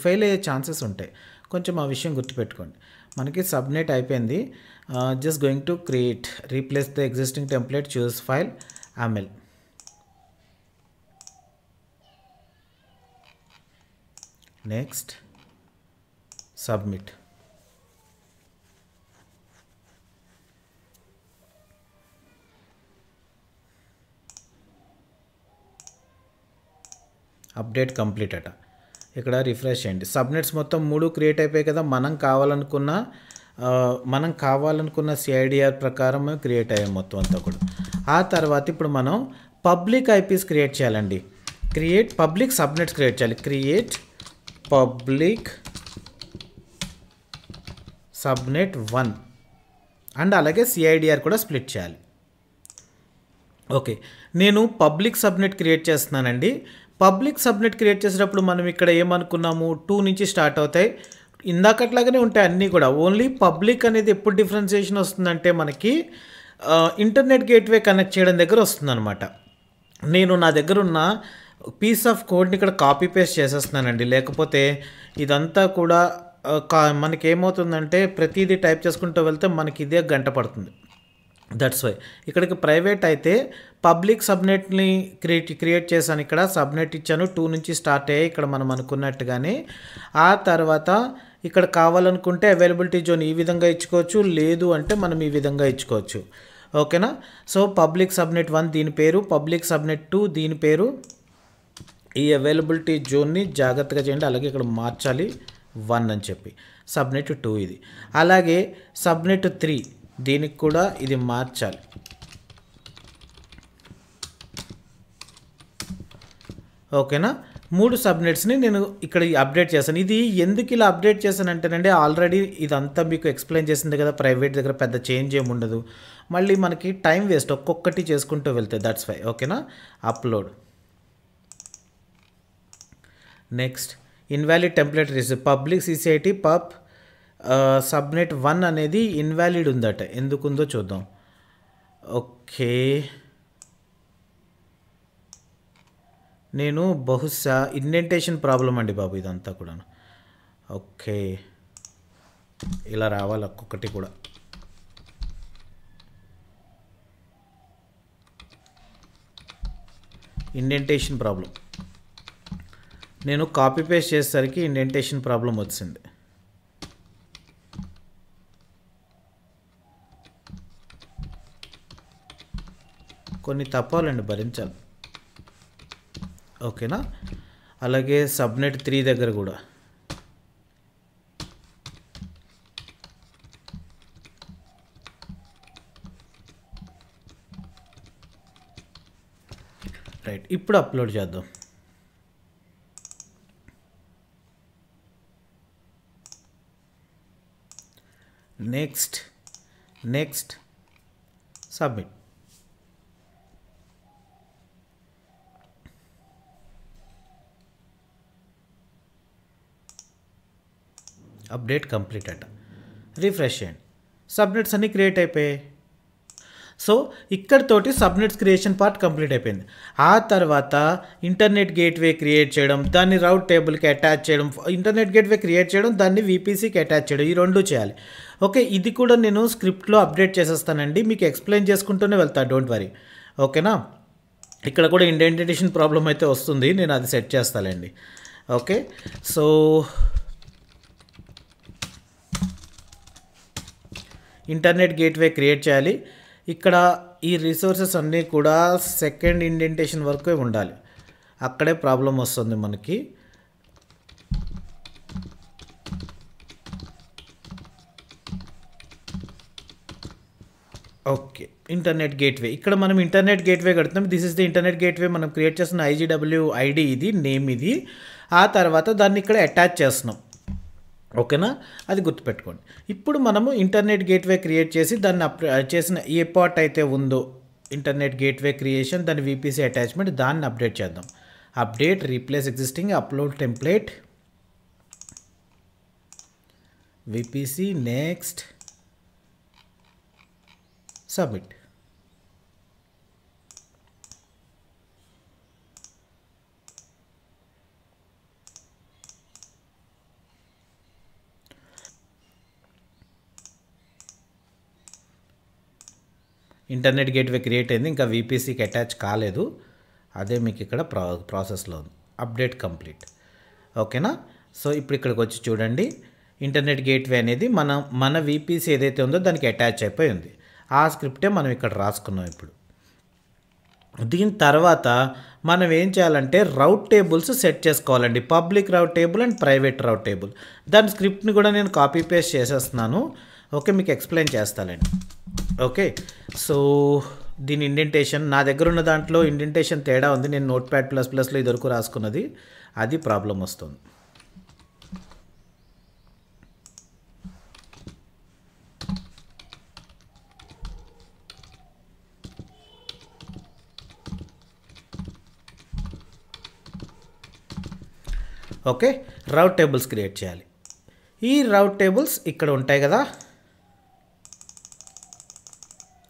ఫెయిల్ అయ్యే ఛాన్సెస్ ఉంటాయి. కొంచెం ఆ విషయం గుర్తుపెట్టుకోండి. మనకి సబ్నెట్ అయిపోయింది. Just going to replace the existing template, choose file, AML. Next submit. Update complete అట. ఇక్కడ రిఫ్రెష్ చేయండి. సబ్నెట్స్ మొత్తం 3 క్రియేట్ అయిపోయాయి కదా. మనం కావాలనుకున్న మనం కావాలనుకున్న సిఐడిఆర్ ప్రకారం క్రియేట్ అయ్యాం మొత్తం అంతా కూడా. ఆ తర్వాత ఇప్పుడు మనం పబ్లిక్ ఐపీస్ క్రియేట్ చేయాలండి. పబ్లిక్ సబ్నెట్స్ క్రియేట్ చేయాలి. క్రియేట్ పబ్లిక్ సబ్నెట్ 1 అండ్ అలాగే సిఐడిఆర్ కూడా స్ప్లిట్ చేయాలి. ఓకే, నేను పబ్లిక్ సబ్నెట్ క్రియేట్ చేస్తున్నానండి. పబ్లిక్ సబ్నెట్ క్రియేట్ చేసేటప్పుడు మనం ఇక్కడ ఏమనుకున్నాము, 2 నుంచి స్టార్ట్ అవుతాయి. ఇందాకట్లాగానే ఉంటాయి అన్నీ కూడా. ఓన్లీ పబ్లిక్ అనేది ఎప్పుడు డిఫరెన్సియేషన్ వస్తుందంటే మనకి ఇంటర్నెట్ గేట్వే కనెక్ట్ చేయడం దగ్గర వస్తుందన్నమాట. నేను నా దగ్గర ఉన్న పీస్ ఆఫ్ కోడ్ని ఇక్కడ కాపీ పేస్ట్ చేసేస్తున్నానండి. లేకపోతే ఇదంతా కూడా మనకేమవుతుందంటే ప్రతిదీ టైప్ చేసుకుంటూ వెళ్తే మనకి ఇదే గంట పడుతుంది. దట్స్ వై ఇక్కడికి ప్రైవేట్ అయితే పబ్లిక్ సబ్నెట్ని క్రియేట్ చేశాను. ఇక్కడ సబ్నెట్ ఇచ్చాను, 2 నుంచి స్టార్ట్ అయ్యాయి ఇక్కడ మనం అనుకున్నట్టుగానే. ఆ తర్వాత ఇక్కడ కావాలనుకుంటే అవైలబిలిటీ జోన్ ఈ విధంగా ఇచ్చుకోవచ్చు, లేదు అంటే మనం ఈ విధంగా ఇచ్చుకోవచ్చు. ఓకేనా. సో పబ్లిక్ సబ్నెట్ 1 దీని పేరు, పబ్లిక్ సబ్నెట్ 2 దీని పేరు. ఈ అవైలబిలిటీ జోన్ని జాగ్రత్తగా చేయండి. అలాగే ఇక్కడ మార్చాలి 1 అని చెప్పి. సబ్నెట్ 2 ఇది. అలాగే సబ్నెట్ 3 దీనికి కూడా ఇది మార్చాలి. ఓకేనా. 3 సబ్నెట్స్ని నేను ఇక్కడ అప్డేట్ చేశాను. ఇది ఎందుకు ఇలా అప్డేట్ చేశానంటేనండి, ఆల్రెడీ ఇదంతా మీకు ఎక్స్ప్లెయిన్ చేసింది కదా. ప్రైవేట్ దగ్గర పెద్ద చేంజ్ ఏమి ఉండదు, మళ్ళీ మనకి టైం వేస్ట్ ఒక్కొక్కటి చేసుకుంటూ వెళ్తే. That's why. ఓకేనా. Upload. Next invalid template receive. Public CCIT pub subnet 1 అనేది ఇన్వాలిడ్ ఉందట. ఎందుకుందో చూద్దాం. ఓకే, నేను బహుశా ఇండెంటేషన్ ప్రాబ్లం అండి బాబు ఇదంతా కూడా. ఓకే, ఇలా రావాలి ఒక్కొక్కటి కూడా. Indentation problem. నేను కాపీ పేస్ట్ చేసేసరికి ఇండెంటేషన్ ప్రాబ్లం వచ్చింది. కొన్ని తప్పాలండి, భరించాలి. ఓకేనా. అలాగే సబ్నెట్ 3 దగ్గర కూడా రైట్. ఇప్పుడు అప్లోడ్ చేద్దాం. Next submit. అప్డేట్ కంప్లీట్ అట. రిఫ్రెష్ చేయండి. సబ్నెట్స్ అన్నీ క్రియేట్ అయిపోయాయి. సో ఇక్కడతోటి సబ్నెట్స్ క్రియేషన్ పార్ట్ కంప్లీట్ అయిపోయింది. ఆ తర్వాత ఇంటర్నెట్ గేట్వే క్రియేట్ చేయడం, దాన్ని రౌట్ టేబుల్కి అటాచ్ చేయడం, ఇంటర్నెట్ గేట్వే క్రియేట్ చేయడం, దాన్ని విపిసికి అటాచ్ చేయడం, ఈ 2 చేయాలి. ఓకే, ఇది కూడా నేను స్క్రిప్ట్లో అప్డేట్ చేసేస్తానండి. మీకు ఎక్స్ప్లెయిన్ చేసుకుంటూనే వెళ్తా, డోంట్ వరీ. ఓకేనా. ఇక్కడ కూడా ఇండెంటేషన్ ప్రాబ్లం అయితే వస్తుంది, నేను అది సెట్ చేస్తానండి. Okay, so internet gateway create చేయాలి. ఇక్కడ ఈ రిసోర్సెస్ అన్నీ కూడా సెకండ్ ఇండెంటేషన్ వరకే ఉండాలి, అక్కడే ప్రాబ్లం వస్తుంది మనకి. Okay, internet gateway. ఇక్కడ మనం ఇంటర్నెట్ గేట్వే కడుతున్నాం. This is the internet gateway. మనం క్రియేట్ చేస్తున్న IGW ID ఇది, నేమ్ ఇది. ఆ తర్వాత దాన్ని ఇక్కడ అటాచ్ చేస్తున్నాం. ఓకేనా, అది గుర్తుపెట్టుకోండి. ఇప్పుడు మనము ఇంటర్నెట్ గేట్వే క్రియేట్ చేసి దాన్ని చేసిన ఏ పార్ట్ అయితే ఉందో ఇంటర్నెట్ గేట్వే క్రియేషన్, దాని విపిసి అటాచ్మెంట్, దాన్ని అప్డేట్ చేద్దాం. Update replace existing, upload template, VPC, next submit. Internet gateway create అయింది, ఇంకా విపిసికి అటాచ్ కాలేదు, అదే మీకు ఇక్కడ ప్రాసెస్లో ఉంది. Update complete. ఓకేనా. సో ఇప్పుడు ఇక్కడికి వచ్చి చూడండి, ఇంటర్నెట్ గేట్వే అనేది మన విపిసి ఏదైతే ఉందో దానికి అటాచ్ అయిపోయి ఉంది. ఆ స్క్రిప్టే మనం ఇక్కడ రాసుకున్నాం. ఇప్పుడు దీని తర్వాత మనం ఏం చేయాలంటే రౌట్ టేబుల్స్ సెట్ చేసుకోవాలండి. Public rate table and private rate table. దాని స్క్రిప్ట్ని కూడా నేను కాపీ పేస్ట్ చేసేస్తున్నాను. ఓకే, మీకు ఎక్స్ప్లెయిన్ చేస్తానండి. ఓకే, సో దీని ఇండెంటేషన్ నా దగ్గర ఉన్న దాంట్లో ఇండెంటేషన్ తేడా ఉంది. నేను నోట్ప్యాడ్ ++లో ఇదివరకు రాసుకున్నది, అది ప్రాబ్లం వస్తుంది. ఓకే, రౌట్ టేబుల్స్ క్రియేట్ చేయాలి. ఈ రౌట్ టేబుల్స్ ఇక్కడ ఉంటాయి కదా.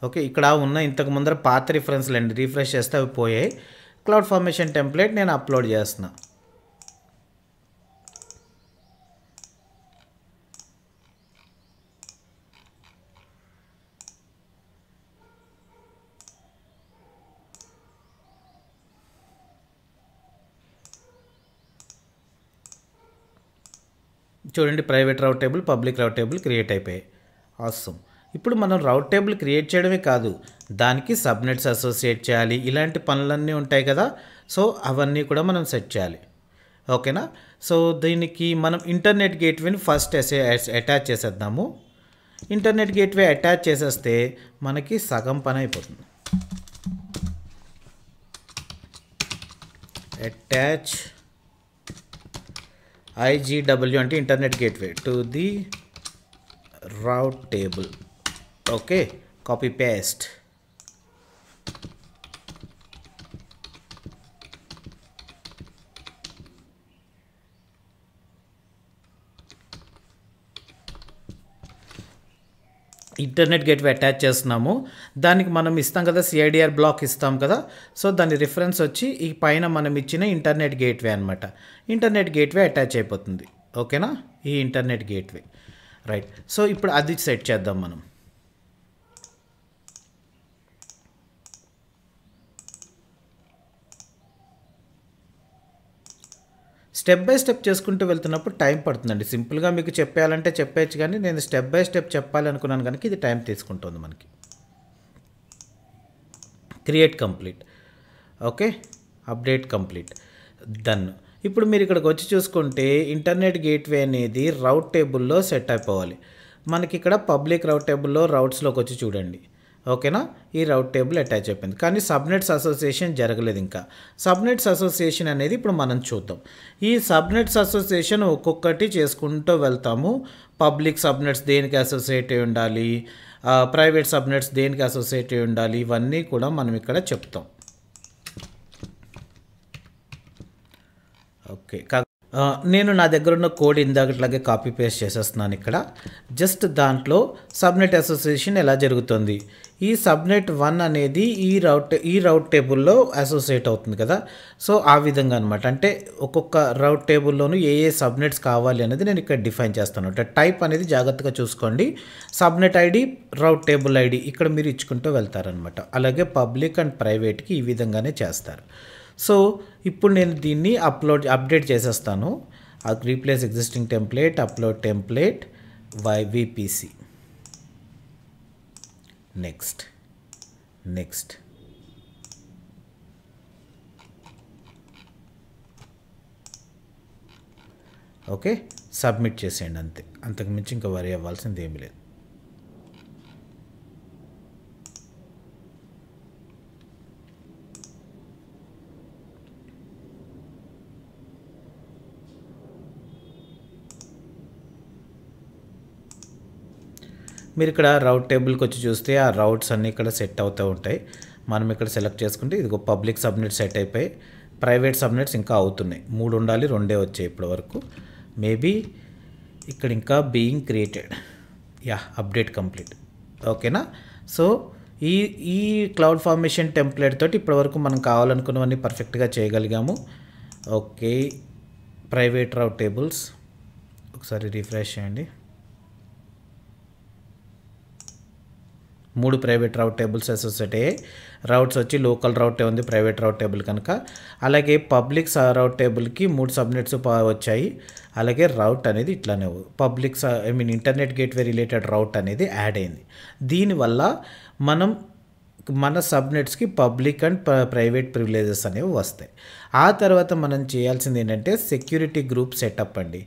ఓకే, ఇక్కడ ఉన్న ఇంతకు ముందర పాత రిఫరెన్స్లు అండి, రీఫ్రెష్ చేస్తే అవి పోయాయి. క్లౌడ్ ఫార్మేషన్ టెంప్లెట్ నేను అప్లోడ్ చేస్తున్నా. చూడండి, ప్రైవేట్ రౌట్ టేబుల్, పబ్లిక్ రౌట్ టేబుల్ క్రియేట్ అయిపోయాయి. ఆసమ్. ఇప్పుడు మనం రౌట్ టేబుల్ క్రియేట్ చేయడమే కాదు, దానికి సబ్నెట్స్ అసోసియేట్ చేయాలి, ఇలాంటి పనులన్నీ ఉంటాయి కదా. సో అవన్నీ కూడా మనం సెట్ చేయాలి. ఓకేనా. సో దీనికి మనం ఇంటర్నెట్ గేట్వేని ఫస్ట్ అటాచ్ చేసేద్దాము. ఇంటర్నెట్ గేట్వే అటాచ్ చేసేస్తే మనకి సగం పని అయిపోతుంది. అటాచ్ IGW అంటే internet gateway to the route table. Okay, copy paste. Internet gateway attach చేస్తున్నాము. దానికి మనం ఇస్తాం కదా, CIDR బ్లాక్ ఇస్తాం కదా. సో దాని రిఫరెన్స్ వచ్చి ఈ పైన మనం ఇచ్చిన ఇంటర్నెట్ గేట్వే అనమాట. ఇంటర్నెట్ గేట్వే అటాచ్ అయిపోతుంది. ఓకేనా, ఈ ఇంటర్నెట్ గేట్వే. రైట్. సో ఇప్పుడు అది సెట్ చేద్దాం మనం. స్టెప్ బై స్టెప్ చేసుకుంటూ వెళ్తున్నప్పుడు టైం పడుతుందండి. సింపుల్గా మీకు చెప్పాలంటే చెప్పేయచ్చు, కానీ నేను స్టెప్ బై స్టెప్ చెప్పాలనుకున్నాను కనుక ఇది టైం తీసుకుంటుంది మనకి. Create complete. Okay, update complete, done. ఇప్పుడు మీరు ఇక్కడికి వచ్చి చూసుకుంటే ఇంటర్నెట్ గేట్వే అనేది రౌట్ టేబుల్లో సెట్ అయిపోవాలి. మనకి ఇక్కడ పబ్లిక్ రౌట్ టేబుల్లో రౌట్స్లోకి వచ్చి చూడండి. ఓకేనా, ఈ రౌట్ టేబుల్ అటాచ్ అయిపోయింది, కానీ సబ్నెట్స్ అసోసియేషన్ జరగలేదు ఇంకా. సబ్నెట్స్ అసోసియేషన్ అనేది ఇప్పుడు మనం చూద్దాం. ఈ సబ్నెట్స్ అసోసియేషన్ ఒక్కొక్కటి చేసుకుంటూ వెళ్తాము. పబ్లిక్ సబ్నెట్స్ దేనికి అసోసియేట్ అయి ఉండాలి, ప్రైవేట్ సబ్నెట్స్ దేనికి అసోసియేట్ అయి ఉండాలి, ఇవన్నీ కూడా మనం ఇక్కడ చెప్తాం. ఓకే, నేను నా దగ్గర ఉన్న కోడ్ ఇందాకట్లాగే కాపీ పేస్ట్ చేసేస్తున్నాను ఇక్కడ. జస్ట్ దాంట్లో సబ్నెట్ అసోసియేషన్ ఎలా జరుగుతుంది, ఈ సబ్నెట్ 1 అనేది ఈ రౌట్ టేబుల్లో అసోసియేట్ అవుతుంది కదా. సో ఆ విధంగా అనమాట. అంటే ఒక్కొక్క రౌట్ టేబుల్లోనూ ఏ సబ్నెట్స్ కావాలి అనేది నేను ఇక్కడ డిఫైన్ చేస్తాను. అంటే టైప్ అనేది జాగ్రత్తగా చూసుకోండి. సబ్నెట్ ఐడి, రౌట్ టేబుల్ ఐడి ఇక్కడ మీరు ఇచ్చుకుంటూ వెళ్తారనమాట. అలాగే పబ్లిక్ అండ్ ప్రైవేట్కి ఈ విధంగానే చేస్తారు. సో ఇప్పుడు నేను దీన్ని అప్డేట్ చేసేస్తాను. Replace existing template, upload template, VPC. Next. Okay, submit చేసేయండి అంతే. అంతకుమించి ఇంకా వరి అవ్వాల్సింది ఏమీ లేదు. మీరు ఇక్కడ రౌట్ టేబుల్కి వచ్చి చూస్తే ఆ రౌట్స్ అన్నీ ఇక్కడ సెట్ అవుతూ ఉంటాయి. మనం ఇక్కడ సెలెక్ట్ చేసుకుంటే ఇదిగో పబ్లిక్ సబ్నెట్ సెట్ అయిపోయి, ప్రైవేట్ సబ్నెట్స్ ఇంకా అవుతున్నాయి. 3 ఉండాలి, 2 వచ్చాయి ఇప్పటి వరకు. మేబీ ఇక్కడ ఇంకా బీయింగ్ క్రియేటెడ్. Update complete. ఓకేనా. సో ఈ క్లౌడ్ ఫార్మేషన్ టెంప్లెట్ తోటి ఇప్పటివరకు మనం కావాలనుకున్నవన్నీ పర్ఫెక్ట్గా చేయగలిగాము. ఓకే, ప్రైవేట్ రౌట్ టేబుల్స్ ఒకసారి రిఫ్రెష్ చేయండి. 3 ప్రైవేట్ రౌట్ టేబుల్స్ అసోసియేట్ అయ్యాయి. రౌట్స్ వచ్చి లోకల్ రౌట్ ఉంది ప్రైవేట్ రౌట్ టేబుల్ కనుక. అలాగే పబ్లిక్ రౌట్ టేబుల్కి 3 సబ్నెట్స్ వచ్చాయి. అలాగే రౌట్ అనేది ఇట్లానే పబ్లిక్ ఇంటర్నెట్ గేట్వే రిలేటెడ్ రౌట్ అనేది యాడ్ అయింది. దీనివల్ల మన సబ్నెట్స్కి పబ్లిక్ అండ్ ప్రైవేట్ ప్రివిలేజెస్ అనేవి వస్తాయి. ఆ తర్వాత మనం చేయాల్సింది ఏంటంటే సెక్యూరిటీ గ్రూప్ సెటప్ అండి.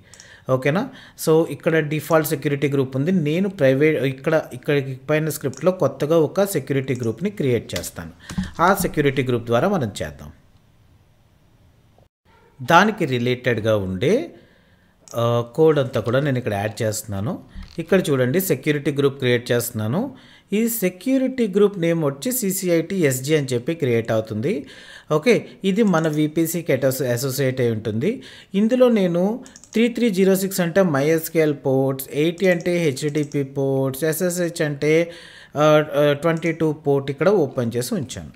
ఓకేనా. సో ఇక్కడ డిఫాల్ట్ సెక్యూరిటీ గ్రూప్ ఉంది. నేను ప్రైవేట్ ఇక్కడ పైన స్క్రిప్ట్లో కొత్తగా ఒక సెక్యూరిటీ గ్రూప్ని క్రియేట్ చేస్తాను. ఆ సెక్యూరిటీ గ్రూప్ ద్వారా మనం చేద్దాం. దానికి రిలేటెడ్గా ఉండే కోడ్ అంతా కూడా నేను ఇక్కడ యాడ్ చేస్తున్నాను. ఇక్కడ చూడండి, సెక్యూరిటీ గ్రూప్ క్రియేట్ చేస్తున్నాను. ఈ సెక్యూరిటీ గ్రూప్ నేమ్ వచ్చి CCIT-SG అని చెప్పి క్రియేట్ అవుతుంది. ఓకే, ఇది మన VPCకి అసోసియేట్ అయి ఉంటుంది. ఇందులో నేను 3306 అంటే MySQL పోర్ట్స్, 80 అంటే HTTP పోర్ట్స్, SSH అంటే 22 పోర్ట్ ఇక్కడ ఓపెన్ చేసి ఉంచాను.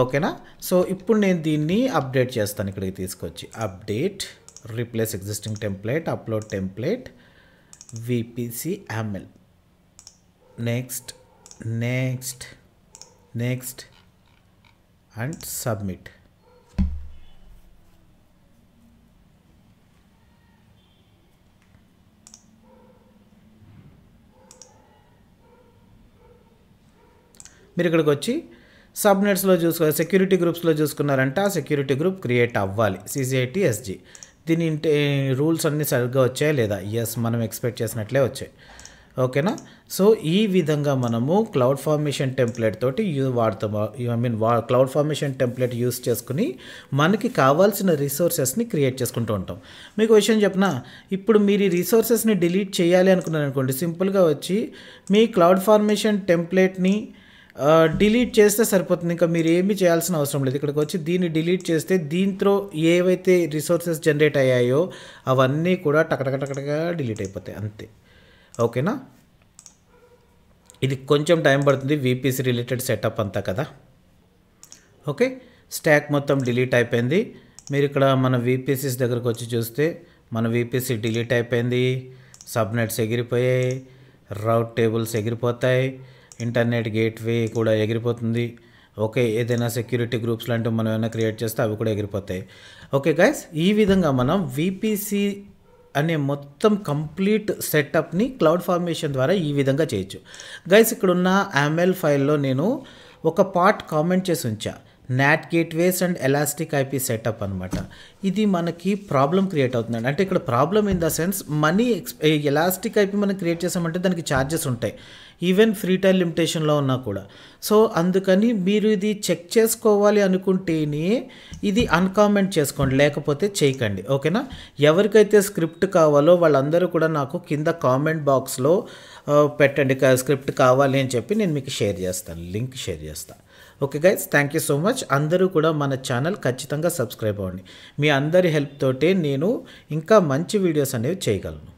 ఓకేనా. సో ఇప్పుడు నేను దీన్ని అప్డేట్ చేస్తాను. ఇక్కడికి తీసుకొచ్చి update, replace existing template, upload template, VPC-YAML, next next next and submit. మీరు ఇక్కడికి వచ్చి సబ్నెట్స్లో సెక్యూరిటీ గ్రూప్స్లో చూసుకున్నారంటే ఆ సెక్యూరిటీ గ్రూప్ క్రియేట్ అవ్వాలి, CCIT-SG. దీని రూల్స్ అన్నీ సరిగ్గా వచ్చాయా లేదా? ఎస్, మనం ఎక్స్పెక్ట్ చేసినట్లే వచ్చాయి. ఓకేనా. సో ఈ విధంగా మనము క్లౌడ్ ఫార్మేషన్ టెంప్లెట్ తోటి క్లౌడ్ ఫార్మేషన్ టెంప్లెట్ యూస్ చేసుకుని మనకి కావాల్సిన రిసోర్సెస్ని క్రియేట్ చేసుకుంటూ ఉంటాం. మీకు విషయం చెప్పనా, ఇప్పుడు మీరు ఈ రిసోర్సెస్ని డిలీట్ చేయాలి అనుకున్నారు అనుకోండి, సింపుల్గా వచ్చి మీ క్లౌడ్ ఫార్మేషన్ టెంప్లెట్ని డిలీట్ చేస్తే సరిపోతుంది. ఇంకా మీరు ఏమీ చేయాల్సిన అవసరం లేదు. ఇక్కడికి వచ్చి దీన్ని డిలీట్ చేస్తే దీంట్లో ఏవైతే రిసోర్సెస్ జనరేట్ అయ్యాయో అవన్నీ కూడా టకటకటకటగా డిలీట్ అయిపోతాయి, అంతే. ఓకేనా. ఇది కొంచెం టైం పడుతుంది, VPC రిలేటెడ్ సెటప్ అంతా కదా. ఓకే, స్టాక్ మొత్తం డిలీట్ అయిపోయింది. మీరు ఇక్కడ మన VPCs దగ్గరకు వచ్చి చూస్తే మన VPC డిలీట్ అయిపోయింది, సబ్నెట్స్ ఎగిరిపోయాయి, రౌట్ టేబుల్స్ ఎగిరిపోతాయి, ఇంటర్నెట్ గేట్వే కూడా ఎగిరిపోతుంది. ఓకే, ఏదైనా సెక్యూరిటీ గ్రూప్స్ లాంటివి మనం ఏమైనా క్రియేట్ చేస్తే అవి కూడా ఎగిరిపోతాయి. ఓకే గైస్, ఈ విధంగా మనం VPC అనే మొత్తం కంప్లీట్ సెటప్ని క్లౌడ్ ఫార్మేషన్ ద్వారా ఈ విధంగా చేయొచ్చు. గైస్, ఇక్కడున్న YAML ఫైల్లో నేను ఒక పార్ట్ కామెంట్ చేసి ఉంచా, NAT gateways and elastic IP setup అనమాట. ఇది మనకి ప్రాబ్లం క్రియేట్ అవుతుందండి. అంటే ఇక్కడ problem in the sense elastic IP మనం క్రియేట్ చేసామంటే దానికి ఛార్జెస్ ఉంటాయి, ఈవెన్ ఫ్రీ టైల్ లిమిటేషన్లో ఉన్నా కూడా. సో అందుకని మీరు ఇది చెక్ చేసుకోవాలి అనుకుంటేనే ఇది అన్కామెంట్ చేసుకోండి, లేకపోతే చేయకండి. ఓకేనా. ఎవరికైతే స్క్రిప్ట్ కావాలో వాళ్ళందరూ కూడా నాకు కింద కామెంట్ బాక్స్లో పెట్టండి, స్క్రిప్ట్ కావాలి అని చెప్పి నేను మీకు షేర్ చేస్తాను, లింక్ షేర్ చేస్తాను. Okay guys, thank you so much. అందరూ కూడా మన ఛానల్ ఖచ్చితంగా సబ్స్క్రైబ్ అవ్వండి. మీ అందరి హెల్ప్ తోటే నేను ఇంకా మంచి వీడియోస్ అనేవి చేయగలను.